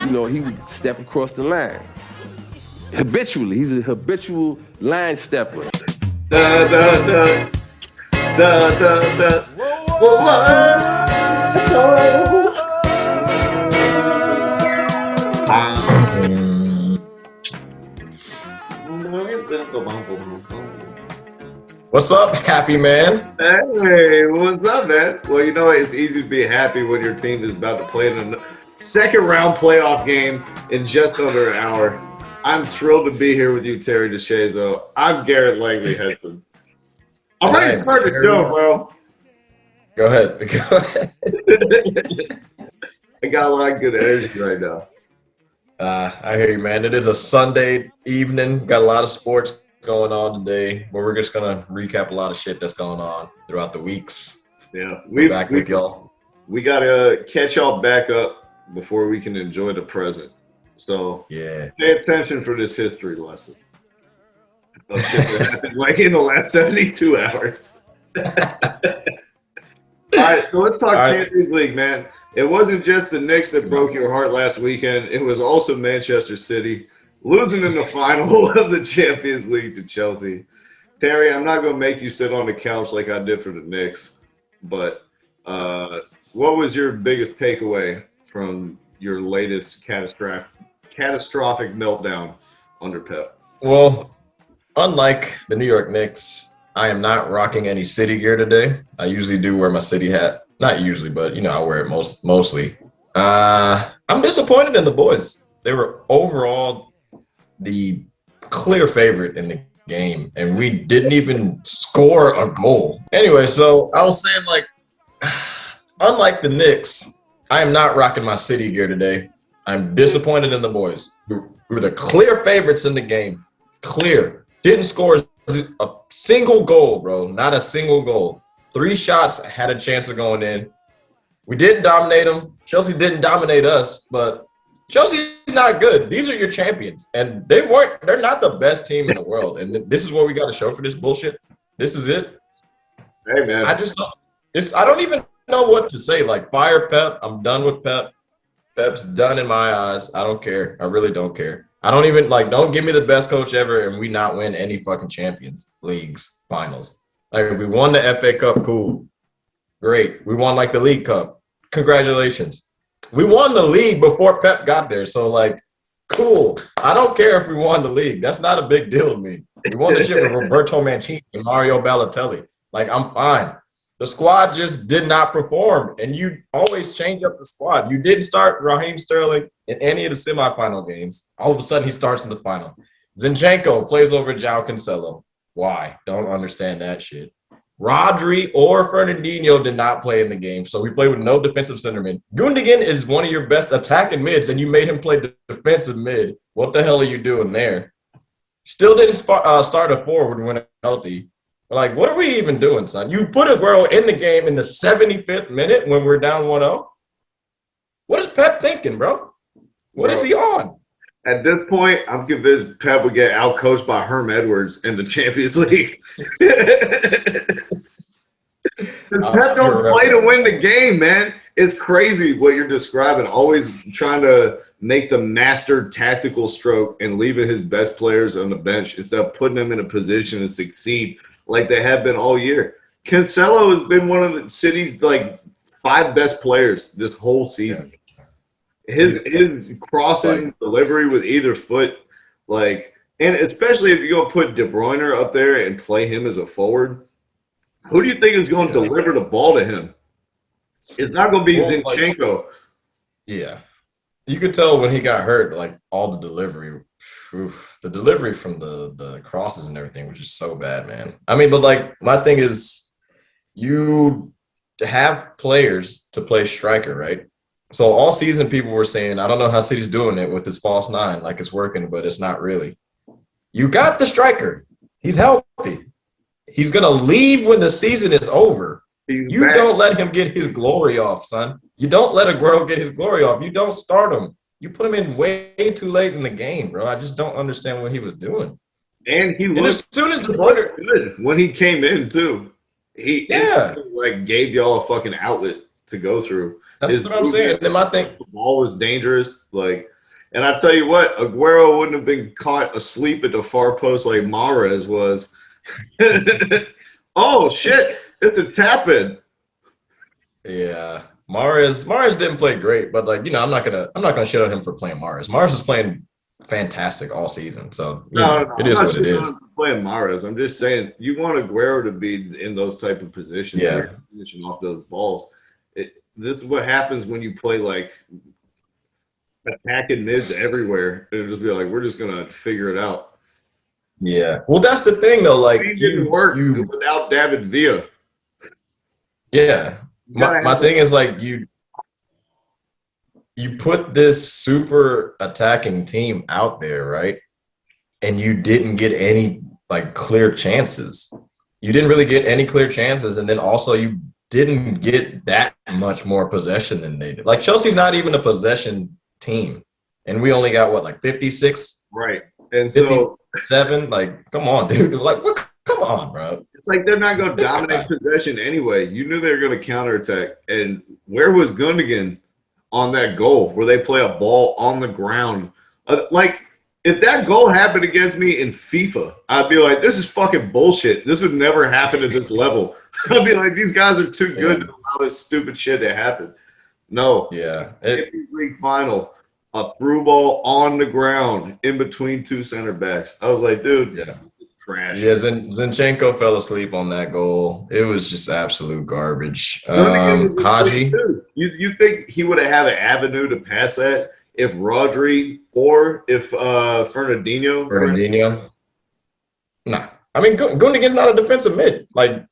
he would step across the line. Habitually. He's a habitual line stepper. Da, da, da. Da, da, da. Whoa, What's up, happy man? Hey, what's up, man? Well, it's easy to be happy when your team is about to play in a second round playoff game in just under an hour. I'm thrilled to be here with you, Terry DeShazo. I'm Garrett Langley Henson. I'm ready to start the show, bro. Go ahead. I got a lot of good energy right now. I hear you, man. It is a Sunday evening. Got a lot of sports going on today, but we're just going to recap a lot of shit that's going on throughout the weeks. Yeah. We're back with y'all. We got to catch y'all back up before we can enjoy the present. So yeah, pay attention for this history lesson. Of shit that happened like in the last 72 hours. All right, so let's talk Champions League, man. It wasn't just the Knicks that broke your heart last weekend. It was also Manchester City losing in the final of the Champions League to Chelsea. Terry, I'm not going to make you sit on the couch like I did for the Knicks, but what was your biggest takeaway from your latest catastrophic meltdown under Pep? Well, unlike the New York Knicks, I am not rocking any City gear today. I usually do wear my City hat. Not usually, but, I wear it mostly. I'm disappointed in the boys. They were overall the clear favorite in the game, and we didn't even score a goal. Anyway, so I was saying, unlike the Knicks, I am not rocking my City gear today. I'm disappointed in the boys. We were the clear favorites in the game. Clear. Didn't score a single goal, bro. Not a single goal. 3 shots had a chance of going in. We didn't dominate them. Chelsea didn't dominate us, but Chelsea's not good. These are your champions, and they're not the best team in the world. And this is what we got to show for this bullshit. This is it. Hey, man. I don't even know what to say. Fire Pep. I'm done with Pep. Pep's done in my eyes. I don't care. I really don't care. I don't even don't give me the best coach ever and we not win any fucking Champions Leagues finals. We won the FA Cup, cool. Great. We won the League Cup. Congratulations. We won the league before Pep got there. So cool. I don't care if we won the league. That's not a big deal to me. We won the shit with Roberto Mancini and Mario Balotelli. I'm fine. The squad just did not perform, and you always change up the squad. You didn't start Raheem Sterling in any of the semifinal games. All of a sudden, he starts in the final. Zinchenko plays over João Cancelo. Why? Don't understand that shit. Rodri or Fernandinho did not play in the game, so we played with no defensive centerman. Gundogan is one of your best attacking mids, and you made him play defensive mid. What the hell are you doing there? Still didn't start a forward when healthy. What are we even doing, son? You put Aguero in the game in the 75th minute when we're down 1-0? What is Pep thinking, bro? What is he on? At this point, I'm convinced Pep would get outcoached by Herm Edwards in the Champions League. Pep don't play to win the game, man. It's crazy what you're describing. Always trying to make the master tactical stroke and leaving his best players on the bench instead of putting them in a position to succeed like they have been all year. Cancelo has been one of the City's 5 best players this whole season. His crossing delivery with either foot, and especially if you're going to put De Bruyne up there and play him as a forward, who do you think is going to deliver the ball to him? It's not going to be Zinchenko. Yeah. You could tell when he got hurt, all the delivery. The delivery from the crosses and everything was just so bad, man. But my thing is you have players to play striker, right? So all season people were saying, I don't know how City's doing it with his false 9, it's working, but it's not really. You got the striker. He's healthy. He's going to leave when the season is over. You don't let him get his glory off, son. You don't let Aguero get his glory off. You don't start him. You put him in way too late in the game, bro. I just don't understand what he was doing. And he looked as soon as the Bruyne good when he came in too. He gave y'all a fucking outlet to go through. That's what I'm saying. Then my thing, the ball was dangerous. And I tell you what, Aguero wouldn't have been caught asleep at the far post like Mahrez was. Oh shit! It's a tap in. Yeah, Mahrez didn't play great, but like I'm not gonna shit on him for playing Mahrez. Mahrez is playing fantastic all season, so No, it I'm is not what it is. playing Mahrez. I'm just saying you want Aguero to be in those type of positions. Yeah. Where you're finishing off those balls. This is what happens when you play like attacking mids everywhere. It'll just be like we're just gonna figure it out. Yeah. Well, that's the thing though. Like It didn't work without David Villa. Yeah. My thing is like you put this super attacking team out there, right? And you didn't get any like clear chances. You didn't really get any clear chances, and then also you didn't get that much more possession than they did. Like Chelsea's not even a possession team, and we only got what, like 56, right? And so 57. Like, come on, dude. Like, what? Come on, bro. It's like they're not going to dominate possession anyway. You knew they were going to counterattack. And where was Gundogan on that goal where they play a ball on the ground? Like, if that goal happened against me in FIFA, I'd be like, this is fucking bullshit. This would never happen at this level. I'd be like, these guys are too good to allow this stupid shit to happen. No. Yeah. Champions League final, a through ball on the ground in between two center backs. I was like, dude, this is trash. Yeah, Zinchenko fell asleep on that goal. It was just absolute garbage. Haji, you think he would have had an avenue to pass that if Rodri or if Fernandinho? Fernandinho? Nah. I mean, Gundogan's not a defensive mid. Like,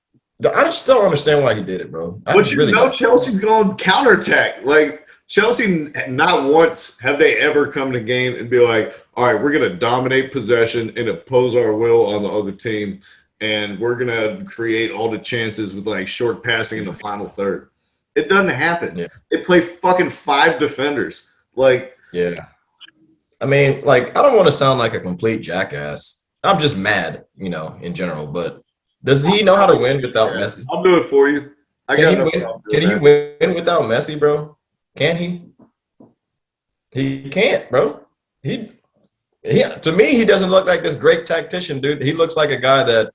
I just don't understand why he did it, bro. But Chelsea's going to counterattack. Like, Chelsea, not once have they ever come to game and be like, all right, we're going to dominate possession and impose our will on the other team, and we're going to create all the chances with, like, short passing in the final third. It doesn't happen. Yeah. They play fucking 5 defenders. Like, yeah. I mean, like, I don't want to sound like a complete jackass. I'm just mad, in general, but does he know how to win without Messi? I'll do it for you. Can he win without Messi, bro? Can he? He can't, bro. To me, he doesn't look like this great tactician, dude. He looks like a guy that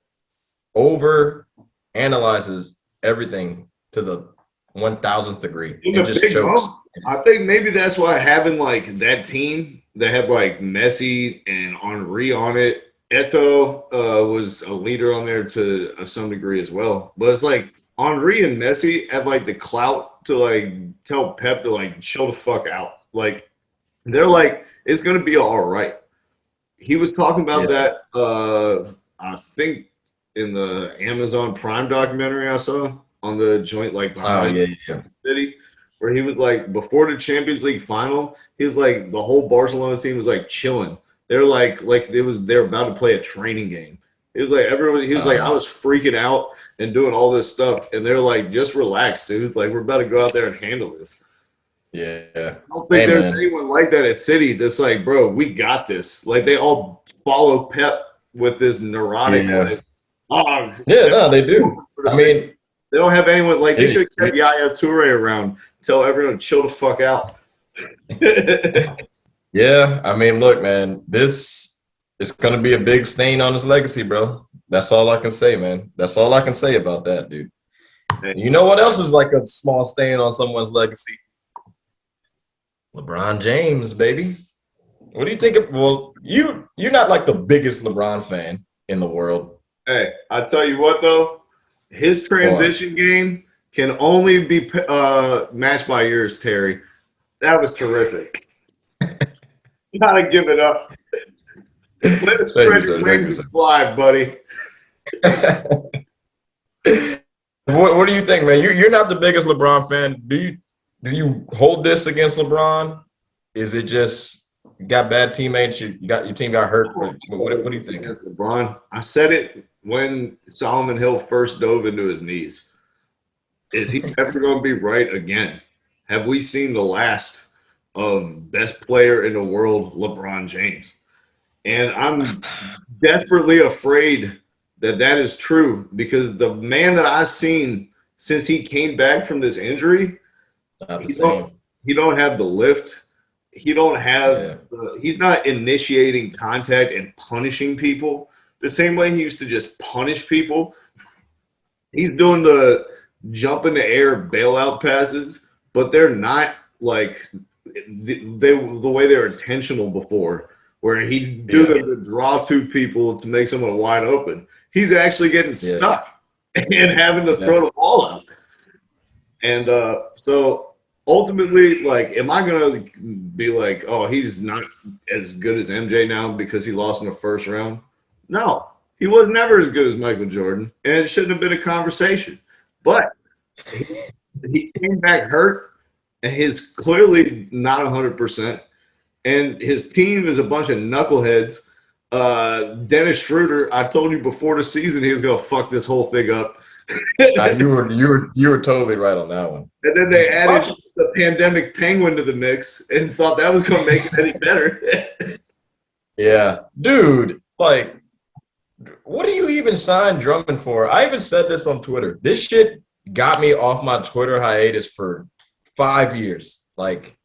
over analyzes everything to the 1000th degree and just chokes. I think maybe that's why having like that team that had like Messi and Henry on it. Eto'o was a leader on there to some degree as well. But it's like Henry and Messi have like the clout to like tell Pep to like chill the fuck out. Like they're like, it's gonna be all right. He was talking about that I think in the Amazon Prime documentary I saw on the joint like behind the city, where he was like before the Champions League final, he was like the whole Barcelona team was like chilling. They're they're about to play a training game. It was like everyone. He was like, I was freaking out and doing all this stuff, and they're like, just relax, dude. Like we're about to go out there and handle this. Yeah. I don't think there's anyone like that at City that's like, bro, we got this. Like they all follow Pep with this neurotic. No, they do. I mean, they don't have anyone like they should have kept Yaya Toure around. Tell everyone to chill the fuck out. Yeah, I mean, look, man, this is going to be a big stain on his legacy, bro. That's all I can say, man. That's all I can say about that, dude. You know what else is like a small stain on someone's legacy? LeBron James, baby. What do you think of, well, you're not like the biggest LeBron fan in the world. Hey, I tell you what, though, his transition game can only be matched by yours, Terry. That was terrific. You gotta give it up. Let us spread your wings and fly, buddy. What do you think, man? You're not the biggest LeBron fan. Do you hold this against LeBron? Is it just you got bad teammates? Your team got hurt. What do you think? Against LeBron, I said it when Solomon Hill first dove into his knees. Is he ever going to be right again? Have we seen the last of best player in the world, LeBron James? And I'm desperately afraid that is true because the man that I've seen since he came back from this injury, he don't have the lift. he don't have he's not initiating contact and punishing people the same way he used to just punish people. He's doing the jump in the air bailout passes, but they're not like the way they were intentional before, where he'd do them to draw two people to make someone wide open. He's actually getting stuck and having to throw the ball out. And so ultimately, like, am I going to be like, oh, he's not as good as MJ now because he lost in the first round? No, he was never as good as Michael Jordan, and it shouldn't have been a conversation. But he came back hurt, and he's clearly not 100%. And his team is a bunch of knuckleheads. Dennis Schroeder, I told you before the season he was going to fuck this whole thing up. You were totally right on that one. And then they added the pandemic penguin to the mix and thought that was going to make it any better. Yeah. Dude, like, what do you even sign Drummond for? I even said this on Twitter. This shit got me off my Twitter hiatus for 5 years. Like,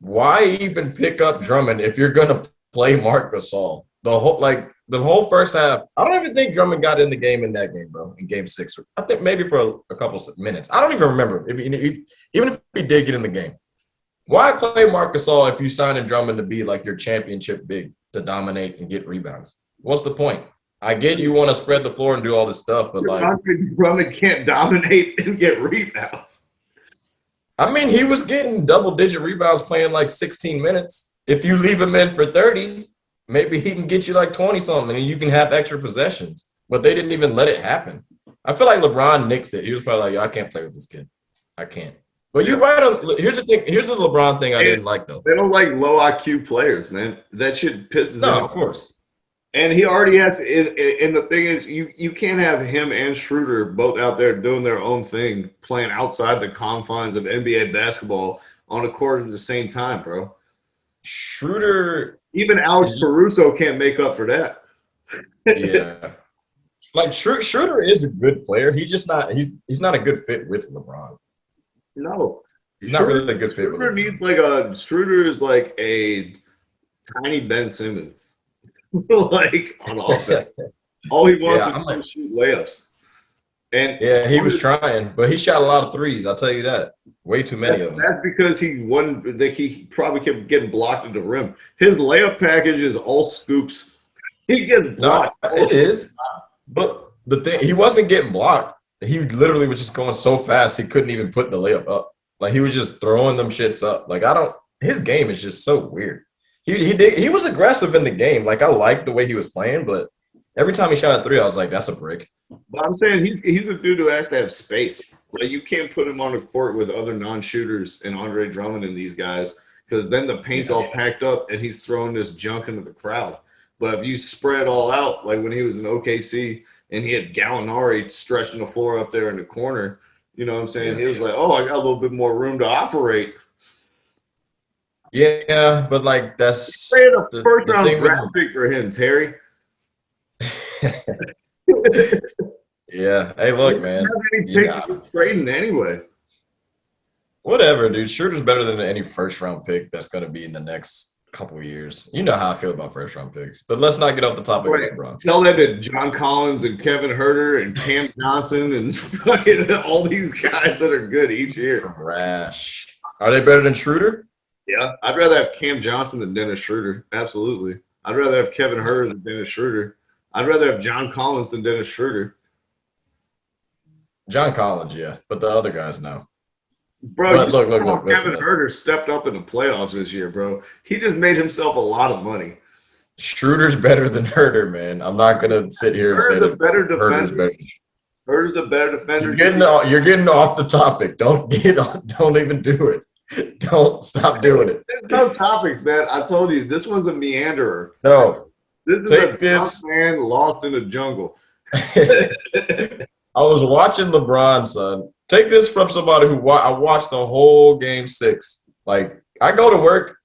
why even pick up Drummond if you're going to play Marc Gasol? The whole first half, I don't even think Drummond got in the game in that game, bro, in game 6. I think maybe for a couple of minutes. I don't even remember, even if he did get in the game. Why play Marc Gasol if you sign in Drummond to be like your championship big to dominate and get rebounds? What's the point? I get you want to spread the floor and do all this stuff, but like Drummond can't dominate and get rebounds. I mean, he was getting double-digit rebounds playing like 16 minutes. If you leave him in for 30, maybe he can get you like 20-something and you can have extra possessions. But they didn't even let it happen. I feel like LeBron nixed it. He was probably like, I can't play with this kid. I can't. But you're right. Here's the thing. Here's the LeBron thing I didn't like, though. They don't like low IQ players, man. That shit pisses them off. No, of course. And he already has – and the thing is, you can't have him and Schroeder both out there doing their own thing, playing outside the confines of NBA basketball on a court at the same time, bro. Schroeder – even Alex Caruso can't make up for that. Yeah. Like, Schroeder is a good player. He's just not – he's not a good fit with LeBron. No. He's not really a good fit with LeBron. Schroeder is like a tiny Ben Simmons. Like on offense. All he wants is to shoot layups. And yeah, he was trying, but he shot a lot of threes. I'll tell you that. Way too many of them. That's because he probably kept getting blocked at the rim. His layup package is all scoops. He gets blocked. No, it is. But the thing, he wasn't getting blocked. He literally was just going so fast he couldn't even put the layup up. Like he was just throwing them shits up. Like his game is just so weird. He was aggressive in the game. Like I liked the way he was playing, but every time he shot a three, I was like, that's a brick. But I'm saying he's a dude who has to have space. Like you can't put him on the court with other non-shooters and Andre Drummond and these guys because then the paint's all packed up and he's throwing this junk into the crowd. But if you spread it all out, like when he was in OKC and he had Gallinari stretching the floor up there in the corner, you know what I'm saying? He was like, oh, I got a little bit more room to operate. Yeah, but like that's the first round draft pick for him, Terry. Yeah. Hey, look, man. Trading anyway. Whatever, dude. Schroeder's better than any first round pick that's going to be in the next couple of years. You know how I feel about first round picks. But let's not get off the topic of LeBron. Tell that to John Collins and Kevin Huerter and Cam Johnson and all these guys that are good each year. Trash. Are they better than Schroeder? Yeah, I'd rather have Cam Johnson than Dennis Schroeder. Absolutely. I'd rather have Kevin Huerter than Dennis Schroeder. I'd rather have John Collins than Dennis Schroeder. John Collins, yeah. But the other guys, no. Bro, look. Kevin Huerter stepped up in the playoffs this year, bro. He just made himself a lot of money. Schroeder's better than Huerter, man. I'm not going to sit here and say that Huerter's better. Huerter's a better defender. You're getting off the topic. Don't even do it. Don't stop doing it. There's no topics, man. I told you this one's a meanderer. No. This is a dumb man lost in the jungle. I was watching LeBron, son. Take this from somebody who I watched the whole game 6. Like, I go to work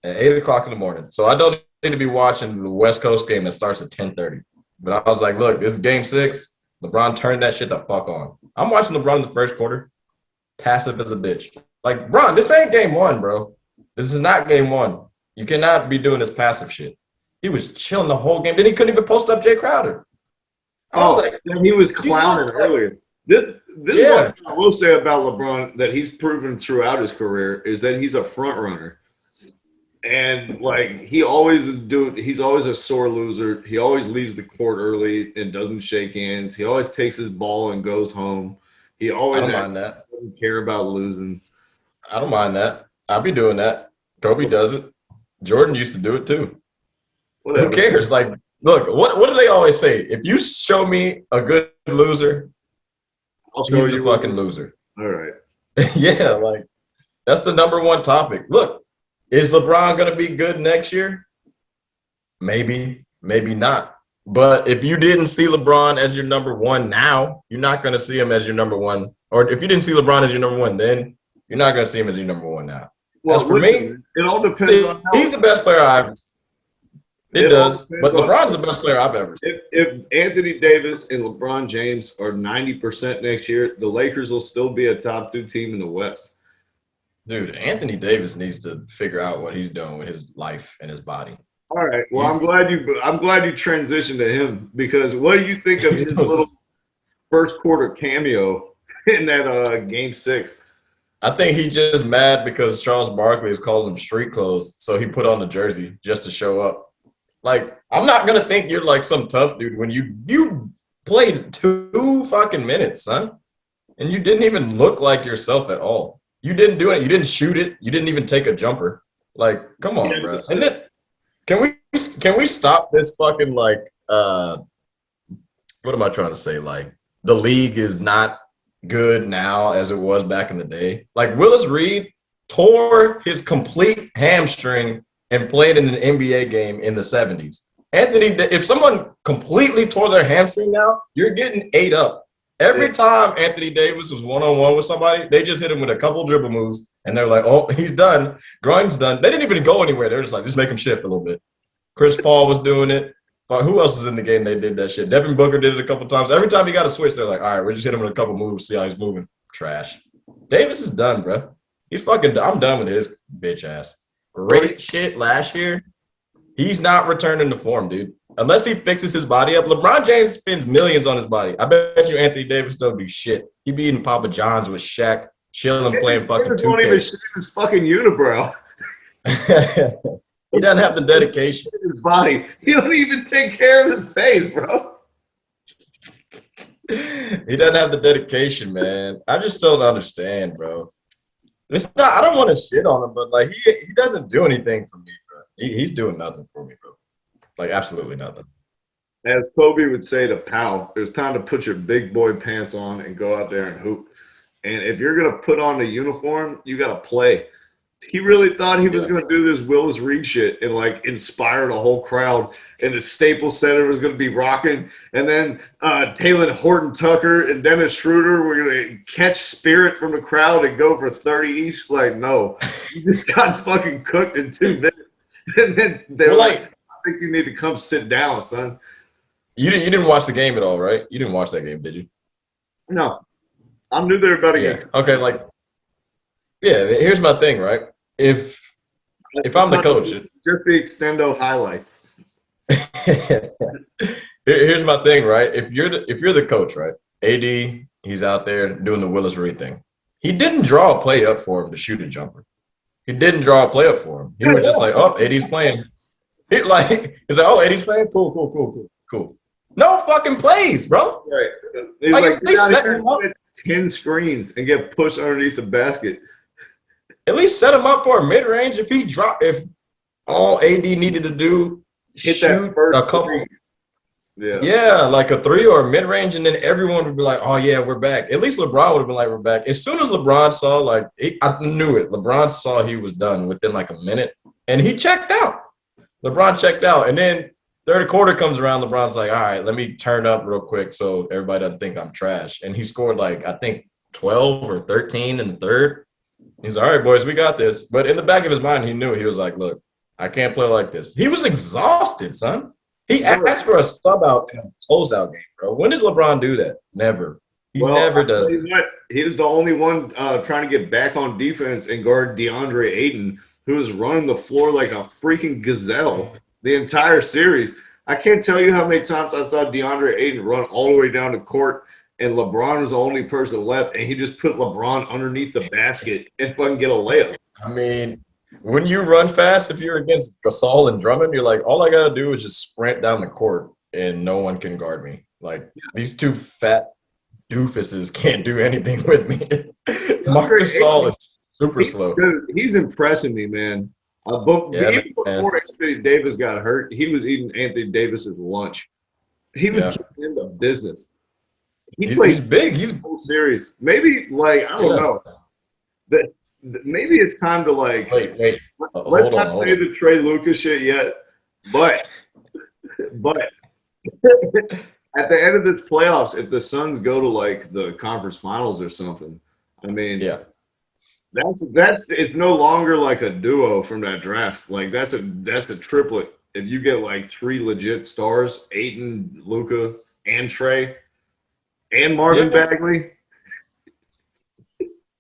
at 8 o'clock in the morning, so I don't need to be watching the West Coast game that starts at 10:30. But I was like, look, this is game 6. LeBron turned that shit the fuck on. I'm watching LeBron in the first quarter, passive as a bitch. Like, Bron, this ain't game 1, bro. This is not game one. You cannot be doing this passive shit. He was chilling the whole game. Then he couldn't even post up Jay Crowder. I was like, and he was clowning earlier. This is what I will say about LeBron that he's proven throughout his career is that he's a front runner. And like he's always a sore loser. He always leaves the court early and doesn't shake hands. He always takes his ball and goes home. He always doesn't care about losing. I don't mind that. I'll be doing that. Kobe does it. Jordan used to do it too. Whatever. Who cares? Like, look, what do they always say? If you show me a good loser, I'll show he's you a fucking loser. All right. Yeah, like that's the number one topic. Look, is LeBron going to be good next year? Maybe, maybe not. But if you didn't see LeBron as your number one now, you're not going to see him as your number one. Or if you didn't see LeBron as your number one then, you're not going to see him as your number one now. Well, for me, it all depends on how he's the best player I've It does. But LeBron's the best player I've ever seen. If Anthony Davis and LeBron James are 90% next year, the Lakers will still be a top 2 team in the West. Dude, Anthony Davis needs to figure out what he's doing with his life and his body. All right. Well, I'm glad you transitioned to him because what do you think of his little first quarter cameo in that game 6? I think he just mad because Charles Barkley is calling him street clothes, so he put on the jersey just to show up. Like, I'm not gonna think you're like some tough dude when you played 2 fucking minutes, son, and you didn't even look like yourself at all. You didn't do it. You didn't shoot it. You didn't even take a jumper. Like, come on, bro. And then, can we stop this fucking like what am I trying to say? Like, the league is not good now as it was back in the day. Like, Willis Reed tore his complete hamstring and played in an NBA game in the 70s. Anthony, if someone completely tore their hamstring now, you're getting ate up. Every time Anthony Davis was one-on-one with somebody, they just hit him with a couple dribble moves, and they're like, oh, he's done. Groin's done. They didn't even go anywhere. They're just like, just make him shift a little bit. Chris Paul was doing it. Who else is in the game they did that shit? Devin Booker did it a couple times. Every time he got a switch, they're like, all right, we're just hitting him with a couple moves, see how he's moving. Trash. Davis is done, bro. He's fucking done. I'm done with his bitch ass. Great shit last year. He's not returning to form, dude. Unless he fixes his body up. LeBron James spends millions on his body. I bet you Anthony Davis don't do shit. He be eating Papa John's with Shaq, chilling, playing fucking 2K. He don't even shit his fucking unibrow. He doesn't have the dedication. His body. He don't even take care of his face, bro. He doesn't have the dedication, man. I just don't understand, bro. It's not. I don't want to shit on him, but like he doesn't do anything for me, bro. He's doing nothing for me, bro. Like, absolutely nothing. As Kobe would say to Powell, it's time to put your big boy pants on and go out there and hoop. And if you're gonna put on the uniform, you gotta play. He really thought he was going to do this Willis Reed shit and, like, inspire the whole crowd. And the Staples Center was going to be rocking. And then Taylor Horton-Tucker and Dennis Schroeder were going to catch spirit from the crowd and go for 30 each. Like, no. You just got fucking cooked in 2 minutes. And then they're like, I think you need to come sit down, son. You didn't watch the game at all, right? You didn't watch that game, did you? No. I knew they were about to get okay, like, yeah, here's my thing, right? If I'm the coach, just the extendo highlight. Here's my thing, right? If you're the coach, right? AD, he's out there doing the Willis Reed thing. He didn't draw a play up for him to shoot a jumper. He didn't draw a play up for him. He was just like, oh, AD's playing. He's like, oh, AD's playing? Cool. No fucking plays, bro. Right. He's like set him up. 10 screens and get pushed underneath the basket. At least set him up for a mid-range. If all AD needed to do hit that first a couple, three. Like a 3 or a mid-range, and then everyone would be like, "Oh yeah, we're back." At least LeBron would have been like, "We're back." As soon as LeBron saw, like, I knew it. LeBron saw he was done within like a minute, and he checked out. LeBron checked out, and then third quarter comes around. LeBron's like, "All right, let me turn up real quick so everybody doesn't think I'm trash." And he scored like I think 12 or 13 in the third. He's all right, boys, we got this. But in the back of his mind, he knew. He was like, look, I can't play like this. He was exhausted, son. He asked for a sub out in a closeout game, bro. When does LeBron do that? Never. He never does. He was the only one trying to get back on defense and guard DeAndre Ayton, who was running the floor like a freaking gazelle the entire series. I can't tell you how many times I saw DeAndre Ayton run all the way down the court, and LeBron was the only person left, and he just put LeBron underneath the basket and fucking get a layup. I mean, when you run fast, if you're against Gasol and Drummond, you're like, all I got to do is just sprint down the court, and no one can guard me. Like, these two fat doofuses can't do anything with me. Marc Gasol is super slow. He's impressing me, man. But even before Anthony Davis got hurt, he was eating Anthony Davis's lunch. He was in the business. He's big. He's serious. Maybe, like, I don't know. That maybe it's time to, like, wait. Let's not say the Trae Lucas shit yet, but at the end of this playoffs, if the Suns go to, like, the conference finals or something, I mean, that's it's no longer like a duo from that draft. Like, that's a triplet. If you get, like, 3 legit stars, Ayton, Luka, and Trae, and Marvin Bagley.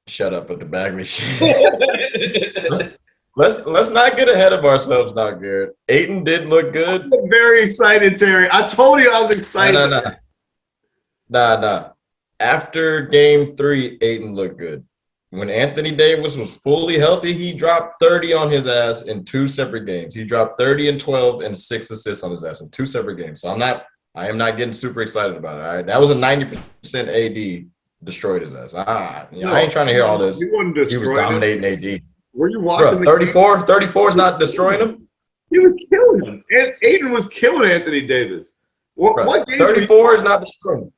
Shut up with the Bagley shit. Let's not get ahead of ourselves now, Garrett. Ayton did look good. I'm very excited, Terry. I told you I was excited. Nah. After game 3, Ayton looked good. When Anthony Davis was fully healthy, he dropped 30 on his ass in 2 separate games. He dropped 30 and 12 and 6 assists on his ass in 2 separate games. So I am not getting super excited about it. All right? That was a 90% AD destroyed his ass. I ain't trying to hear all this. He was dominating AD. Were you watching? 34 is not destroying him. He was killing him. And Ayton was killing Anthony Davis. What 34 is not destroying him.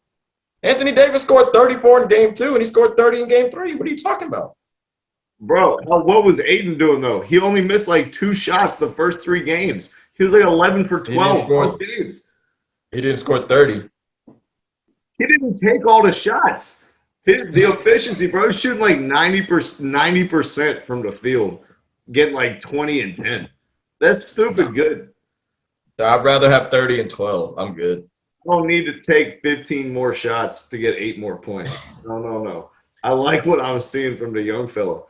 Anthony Davis scored 34 in game 2, and he scored 30 in game 3. What are you talking about? Bro, what was Ayton doing, though? He only missed, like, 2 shots the first 3 games. He was, like, 11 for 12 both games. He didn't score 30. He didn't take all the shots. The efficiency, bro, he's shooting, like, 90% from the field, getting, like, 20 and 10. That's stupid good. I'd rather have 30 and 12. I'm good. I don't need to take 15 more shots to get 8 more points. No. I like what I'm seeing from the young fella.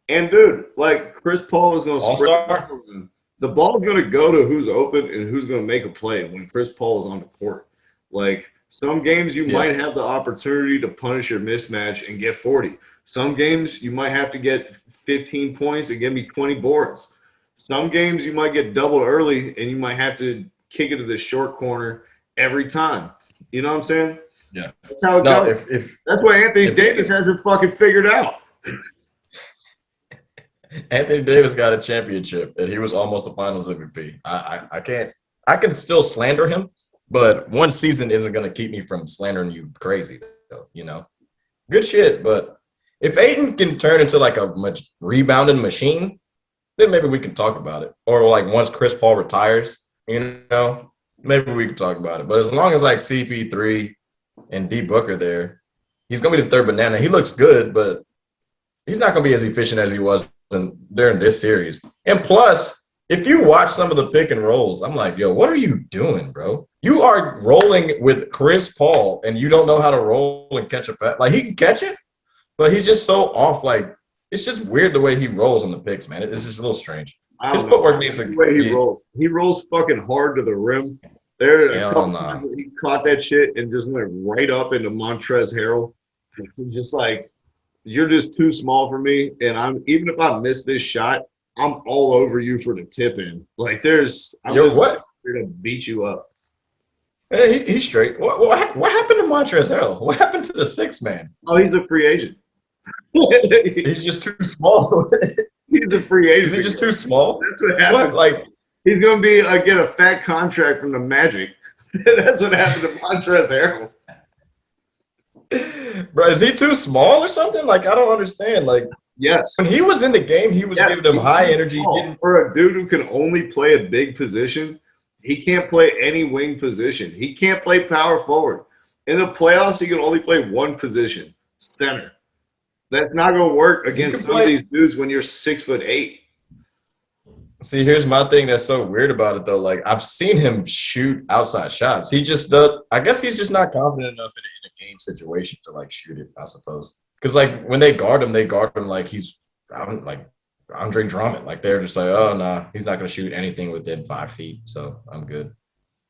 And, dude, like, Chris Paul is going to spread the ball is going to go to who's open and who's going to make a play when Chris Paul is on the court. Like, some games you might have the opportunity to punish your mismatch and get 40. Some games you might have to get 15 points and give me 20 boards. Some games you might get doubled early and you might have to kick it to the short corner every time. You know what I'm saying? Yeah. That's how it goes. That's what Anthony Davis hasn't fucking figured out. Anthony Davis got a championship, and he was almost a Finals MVP. I can still slander him, but one season isn't going to keep me from slandering you crazy, though, you know? Good shit, but if Ayton can turn into like a rebounding machine, then maybe we can talk about it. Or like once Chris Paul retires, you know, maybe we can talk about it. But as long as like CP3 and D Booker there, he's going to be the third banana. He looks good, but he's not going to be as efficient as he was during this series. And plus, if you watch some of the pick and rolls, I'm like, yo, what are you doing, bro? You are rolling with Chris Paul, and you don't know how to roll and catch a pass. Like, he can catch it, but he's just so off. Like, it's just weird the way he rolls on the picks, man. It's just a little strange. His footwork needs to. The way he rolls. He rolls fucking hard to the rim. There a couple times where he caught that shit and just went right up into Montrezl Harrell. Just like, you're just too small for me, and even if I miss this shot, I'm all over you for the tip in. Like, I'm what? here to beat you up. Hey, he's straight. What happened to Montrezl Harrell? What happened to the 6th man? Oh, he's a free agent. He's just too small. He's a free agent. Is he just too small? That's what happened. Like, he's gonna get a fat contract from the Magic. That's what happened to Montrezl Harrell. Bro, is he too small or something? Like, I don't understand. Like, yes, when he was in the game, he was giving them high energy. For a dude who can only play a big position, he can't play any wing position. He can't play power forward. In the playoffs, he can only play one position, center. That's not going to work against some of these dudes when you're 6'8". See, here's my thing that's so weird about it, though. Like, I've seen him shoot outside shots. He just does. I guess he's just not confident enough in a game situation to, like, shoot it, I suppose. Because, like, when they guard him like he's like Andre Drummond. Like they're just like, oh no, he's not gonna shoot anything within 5 feet, so I'm good.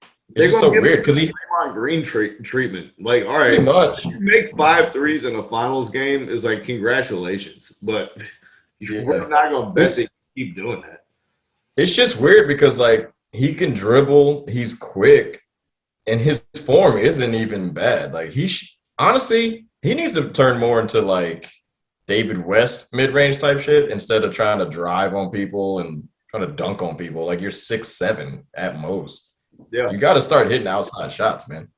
It's They're just gonna so give weird him because the he Draymond Green treatment. Like, all pretty right, much. you make 5 threes in a finals game is like congratulations, but we're Yeah. not gonna bet It's that you keep doing that. it's just weird because like he can dribble, he's quick, and his form isn't even bad. Like honestly, he needs to turn more into like David West mid-range type shit instead of trying to drive on people and trying to dunk on people. Like you're 6'7" at most. Yeah. You got to start hitting outside shots, man.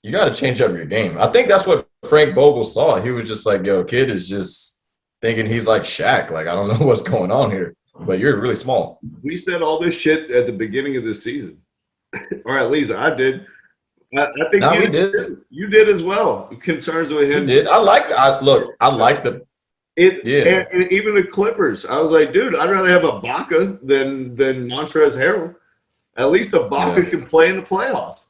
You got to change up your game. I think that's what Frank Vogel saw. He was just like, yo, kid is just thinking he's like Shaq. Like, I don't know what's going on here, but you're really small. We said all this shit at the beginning of the season, or at least I did. I think No, we did. You did as well. Concerns with him. We did. I like that. I like the Yeah. And even the Clippers. I was like, dude, I'd rather have Ibaka than Montrezl Harrell. At least Ibaka can play in the playoffs.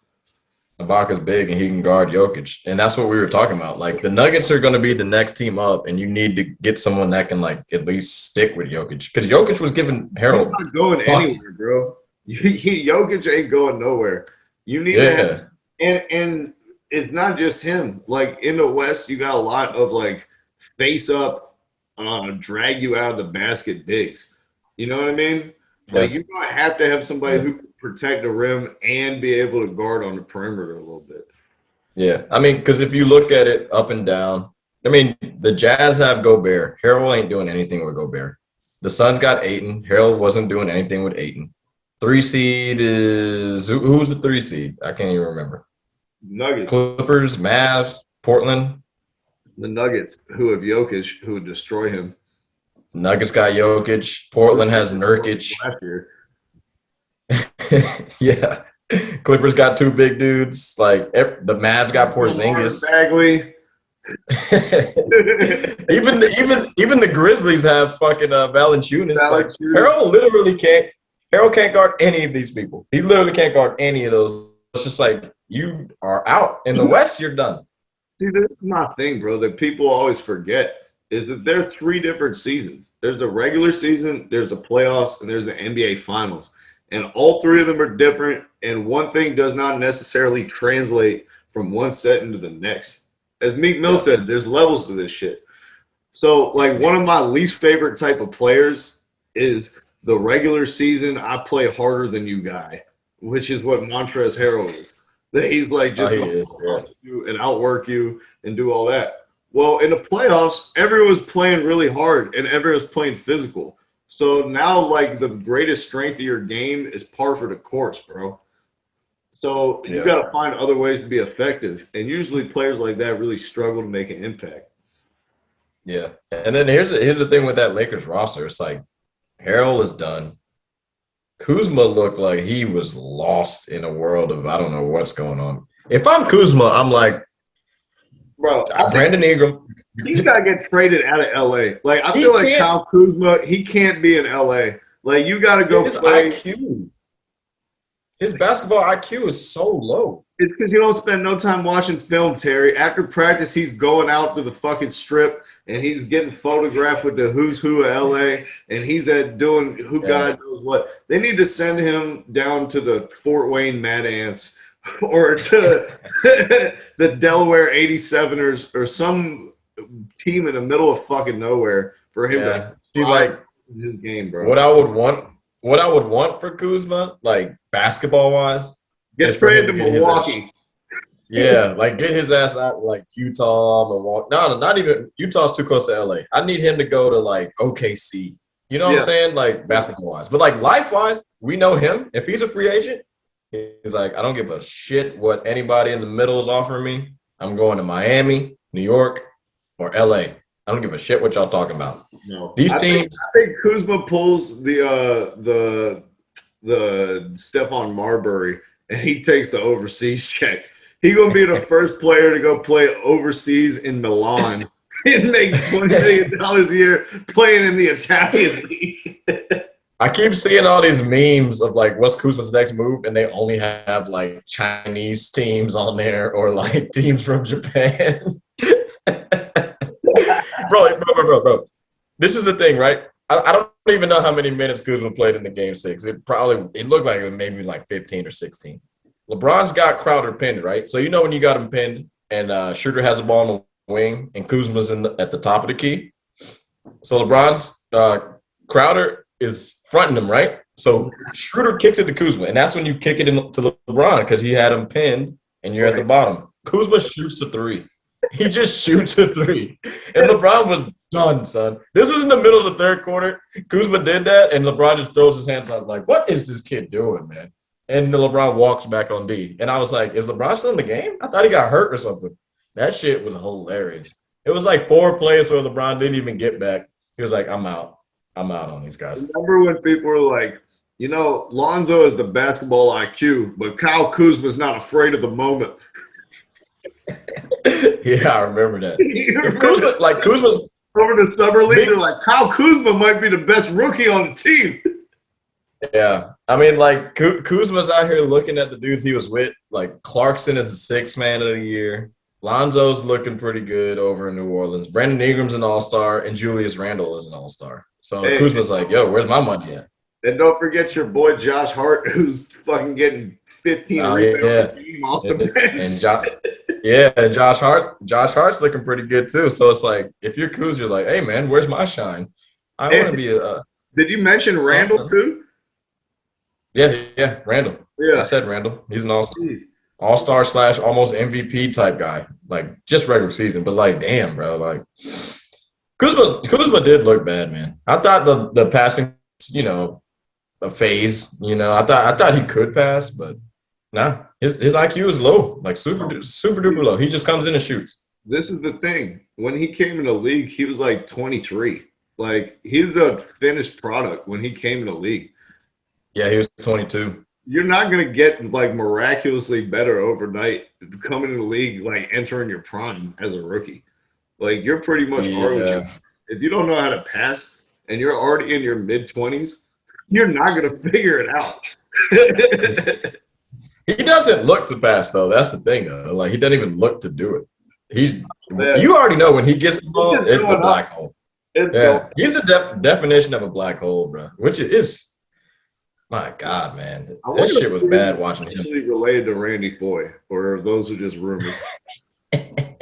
Ibaka's big and he can guard Jokic. And that's what we were talking about. Like the Nuggets are going to be the next team up, and you need to get someone that can like at least stick with Jokic. Because Jokic was giving Harold. He's not going anywhere, bro. Jokic ain't going nowhere. You need to have, and it's not just him. Like in the West, you got a lot of like face up, drag you out of the basket bigs. You know what I mean? Like you're gonna have to have somebody who can protect the rim and be able to guard on the perimeter a little bit. Yeah, I mean, because if you look at it up and down, I mean, the Jazz have Gobert. Harold ain't doing anything with Gobert. The Suns got Ayton. Harold wasn't doing anything with Ayton. 3 seed is who's the 3 seed? I can't even remember. Nuggets, Clippers, Mavs, Portland. The Nuggets, who have Jokic, who would destroy him. Nuggets got Jokic. Portland has Nurkic. Last year. Yeah. Clippers got 2 big dudes. Like the Mavs got Porzingis. Bagley. even the Grizzlies have fucking Valanciunas. Like, Harold can't guard any of these people. He literally can't guard any of those. It's just like you are out in the West. You're done. Dude, this is my thing, bro. That people always forget is that there are 3 different seasons. There's the regular season, there's the playoffs, and there's the NBA Finals. And all 3 of them are different, and one thing does not necessarily translate from one set into the next. As Meek Mill said, there's levels to this shit. So, like, one of my least favorite type of players is the regular season, I play harder than you guy, which is what Montrezl Harrell is. That he's like just you and outwork you and do all that. Well, in the playoffs, everyone's playing really hard and everyone's playing physical. So now, like, the greatest strength of your game is par for the course, bro. So you got to find other ways to be effective. And usually players like that really struggle to make an impact. Yeah. And then here's the thing with that Lakers roster. It's like Harrell is done. Kuzma looked like he was lost in a world of I don't know what's going on. If I'm Kuzma, I'm like, bro, Brandon Ingram. He's got to get traded out of LA. Like, I feel like Kyle Kuzma, he can't be in LA. Like, you got to go play. His basketball IQ is so low. It's because you don't spend no time watching film, Terry. After practice, he's going out to the fucking strip and he's getting photographed with the who's who of LA, and he's doing God knows what. They need to send him down to the Fort Wayne Mad Ants or to the Delaware 87ers or some team in the middle of fucking nowhere for him to see like his game, bro. What I would want for Kuzma, like basketball wise, get traded to Milwaukee. Like get his ass out like Utah, Milwaukee. No, not even Utah's too close to LA. I need him to go to like OKC. You know what I'm saying? Like basketball wise. But like life wise, we know him. If he's a free agent, he's like, I don't give a shit what anybody in the middle is offering me. I'm going to Miami, New York, or LA. I don't give a shit what y'all talking about. No. These teams. I think Kuzma pulls the Stephon Marbury and he takes the overseas check. He's gonna be the first player to go play overseas in Milan and make $20 million a year playing in the Italian league. I keep seeing all these memes of like what's Kuzma's next move, and they only have like Chinese teams on there or like teams from Japan. Bro. This is the thing, right? I don't even know how many minutes Kuzma played in the game 6. It looked like it was maybe like 15 or 16. LeBron's got Crowder pinned, right? So you know when you got him pinned and Schroeder has the ball on the wing and Kuzma's at the top of the key. So LeBron's Crowder is fronting him, right? So Schroeder kicks it to Kuzma, and that's when you kick it to LeBron because he had him pinned and you're at the bottom. Kuzma shoots the 3. He just shoots a 3. And LeBron was done, son. This is in the middle of the third quarter. Kuzma did that, and LeBron just throws his hands up like, what is this kid doing, man? And then LeBron walks back on D. And I was like, is LeBron still in the game? I thought he got hurt or something. That shit was hilarious. It was like 4 plays where LeBron didn't even get back. He was like, I'm out. I'm out on these guys. Remember when people were like, you know, Lonzo is the basketball IQ, but Kyle Kuzma's not afraid of the moment. Yeah, I remember that. Kuzma's over the summer league, they're like, Kyle Kuzma might be the best rookie on the team. Yeah, I mean, like Kuzma's out here looking at the dudes he was with. Like Clarkson is the 6th man of the year. Lonzo's looking pretty good over in New Orleans. Brandon Ingram's an all-star, and Julius Randle is an all-star. So Kuzma's like, yo, where's my money at? And don't forget your boy Josh Hart, who's fucking getting 15 rebounds a game off the bench. And Josh Hart's looking pretty good too. So it's like, if you're Kuz, you're like, hey man, where's my shine? I want to be a. Did you mention Randall too? Yeah, Randall. Yeah, I said Randall. He's an all-star / almost MVP type guy, like just regular season. But like, damn, bro, like Kuzma did look bad, man. I thought the passing, you know, a phase. You know, I thought he could pass, but nah, his IQ is low, like super duper low. He just comes in and shoots. This is the thing. When he came in the league, he was like 23. Like he's a finished product when he came in the league. Yeah, he was 22. You're not going to get like miraculously better overnight coming in the league, like entering your prime as a rookie. Like you're pretty much already. If you don't know how to pass and you're already in your mid-20s, you're not going to figure it out. He doesn't look to pass though. That's the thing though. Like he doesn't even look to do it. You already know when he gets the ball, it's a black hole. He's the definition of a black hole, bro. Which is. My God, man. That shit was bad watching him. Related to Randy Foye, or those are just rumors. I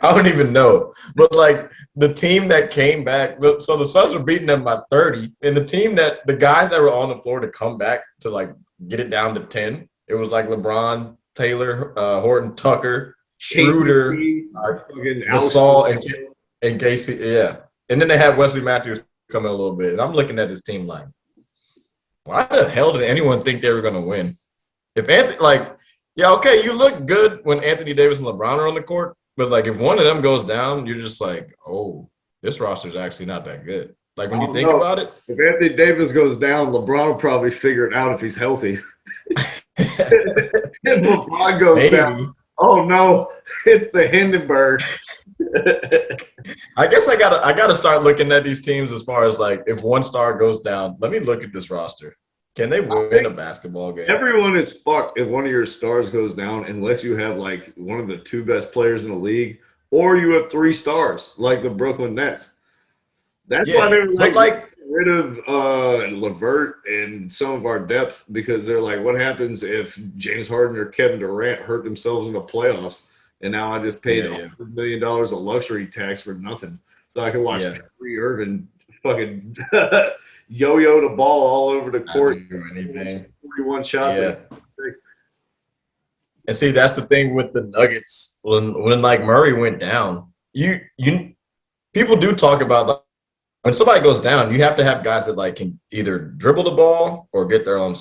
don't even know. But, like, the team that came back, so the Suns were beating them by 30, and the guys that were on the floor to come back to, like, get it down to 10, it was, like, LeBron, Taylor, Horton, Tucker, Schroeder, Gasol, and Casey. Yeah. And then they had Wesley Matthews come in a little bit. And I'm looking at this team like, why the hell did anyone think they were going to win? If Anthony, like, yeah, okay, you look good when Anthony Davis and LeBron are on the court, but like if one of them goes down, you're just like, oh, this roster's actually not that good. Like when you think about it, if Anthony Davis goes down, LeBron will probably figure it out if he's healthy. If LeBron goes down, oh no, it's the Hindenburg. I guess I gotta start looking at these teams as far as like if one star goes down, let me look at this roster. Can they win a basketball game? Everyone is fucked if one of your stars goes down unless you have like one of the 2 best players in the league or you have 3 stars like the Brooklyn Nets. That's why they're like rid of LeVert and some of our depth because they're like, what happens if James Harden or Kevin Durant hurt themselves in the playoffs? And now I just paid $100 million of luxury tax for nothing. So I can watch Kyrie Irving fucking yo-yo the ball all over the court. 41 shots. And see, that's the thing with the Nuggets. When like Murray went down, you people do talk about like, when somebody goes down, you have to have guys that like can either dribble the ball or get their own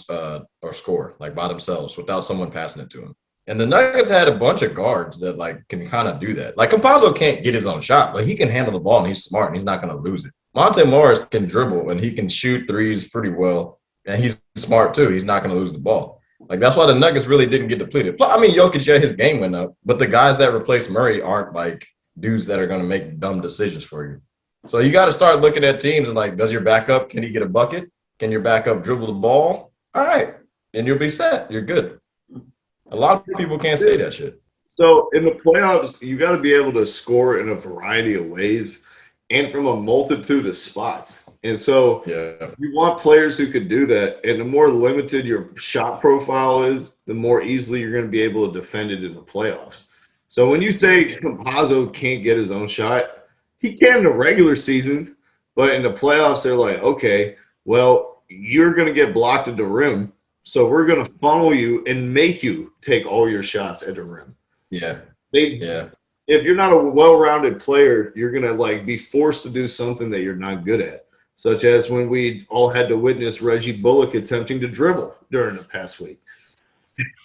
or score like by themselves without someone passing it to them. And the Nuggets had a bunch of guards that like can kind of do that. Like Campazzo can't get his own shot, but he can handle the ball and he's smart and he's not going to lose it. Monte Morris can dribble and he can shoot threes pretty well, and he's smart too. He's not going to lose the ball. Like that's why the Nuggets really didn't get depleted. I mean, Jokic, his game went up, but the guys that replace Murray aren't like dudes that are going to make dumb decisions for you. So you got to start looking at teams and like, does your backup, can he get a bucket? Can your backup dribble the ball? All right, and you'll be set. You're good. A lot of people can't say that shit. So in the playoffs, you got to be able to score in a variety of ways. and from a multitude of spots. And so you want players who could do that. And the more limited your shot profile is, the more easily you're going to be able to defend it in the playoffs. So when you say Campazzo can't get his own shot, he can in the regular season, but in the playoffs, they're like, okay, well, you're going to get blocked at the rim, so we're going to funnel you and make you take all your shots at the rim. Yeah. If you're not a well-rounded player, you're going to like be forced to do something that you're not good at, such as when we all had to witness Reggie Bullock attempting to dribble during the past week.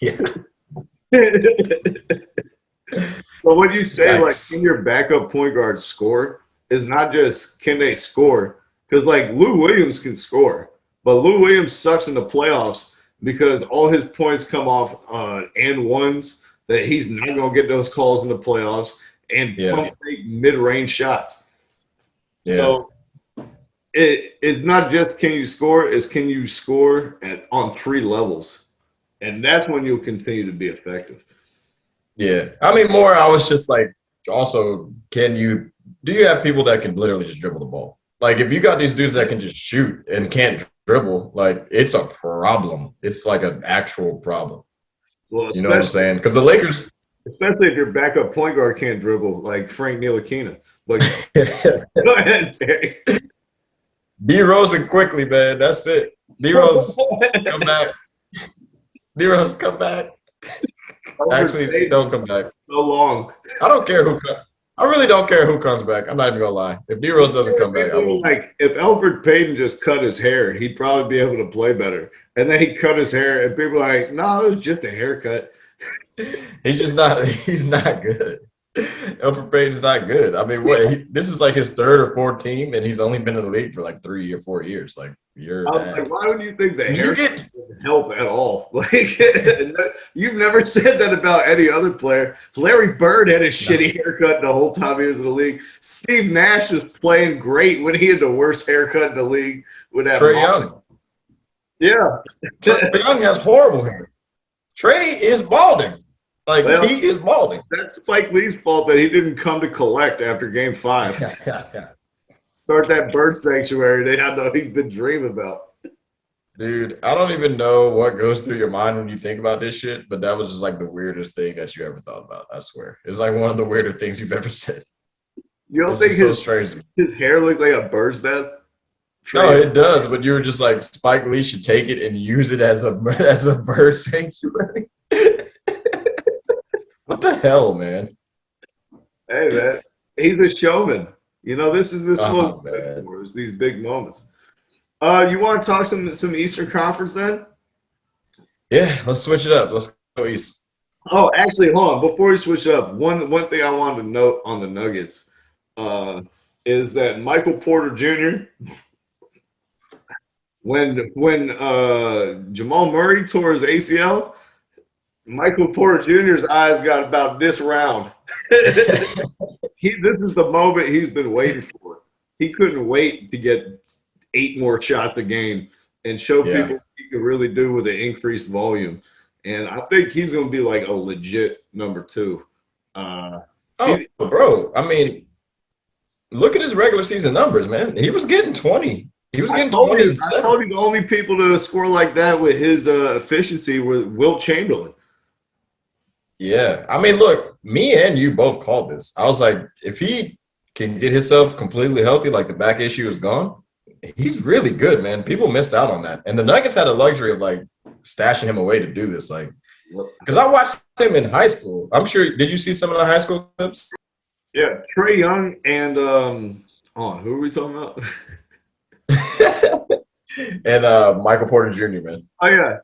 Yeah. But when you say, like, can your backup point guard score, is not just can they score, because, like, Lou Williams can score, but Lou Williams sucks in the playoffs because all his points come off and ones that he's not going to get those calls in the playoffs and pump fake mid-range shots. Yeah. So it's not just can you score, it's can you score on 3 levels. And that's when you'll continue to be effective. Yeah. I mean, more, I was just like, also, do you have people that can literally just dribble the ball? Like, if you got these dudes that can just shoot and can't dribble, like, it's a problem. It's like an actual problem. Well, you know what I'm saying? Because the Lakers – especially if your backup point guard can't dribble, like Frank Ntilikina. But go ahead, Terry. D-Rose and quickly, man. That's it. D-Rose, come back. D-Rose, come back. Actually, don't come back. So long. I don't care who comes. I really don't care who comes back. I'm not even gonna lie. If D-Rose doesn't come back, I will. Like if Elfrid Payton just cut his hair, he'd probably be able to play better. And then he cut his hair, and people are like, "No, it was just a haircut." He's just not. He's not good. Elfrid Payton's not good. I mean, this is like his 3rd or 4th team, and he's only been in the league for like 3 or 4 years. Like like, why would you think the haircut would help at all? Like, you've never said that about any other player. Larry Bird had a shitty haircut the whole time he was in the league. Steve Nash was playing great when he had the worst haircut in the league. With that Trae Young. Yeah, Trae Young has horrible hair. Trae is balding. Like, he is balding. That's Spike Lee's fault that he didn't come to collect after Game 5. Start that bird sanctuary I know he's been dreaming about. Dude, I don't even know what goes through your mind when you think about this shit, but that was just like the weirdest thing that you ever thought about, I swear. It's like one of the weirder things you've ever said. You don't think his hair looks like a bird's nest? No, it does, but you were just like, Spike Lee should take it and use it as a bird sanctuary. What the hell, man? Hey, man, he's a showman. You know, this is what it's these big moments. You want to talk some Eastern Conference then? Yeah, let's switch it up. Let's go East. Oh, actually, hold on. Before we switch up, one thing I wanted to note on the Nuggets is that Michael Porter Jr. When Jamal Murray tore his ACL, Michael Porter Jr.'s eyes got about this round. This is the moment he's been waiting for. He couldn't wait to get 8 more shots a game and show people what he can really do with an increased volume. And I think he's going to be like a legit number 2. Bro, I mean, look at his regular season numbers, man. He was getting 20. He was getting 20. I told you the only people to score like that with his efficiency were Wilt Chamberlain. Yeah. I mean, look, me and you both called this. I was like, if he can get himself completely healthy, like the back issue is gone, he's really good, man. People missed out on that. And the Nuggets had the luxury of, like, stashing him away to do this. Like, because I watched him in high school. I'm sure – did you see some of the high school clips? Yeah, Trae Young and who are we talking about? And Michael Porter Jr., man. Oh, yeah.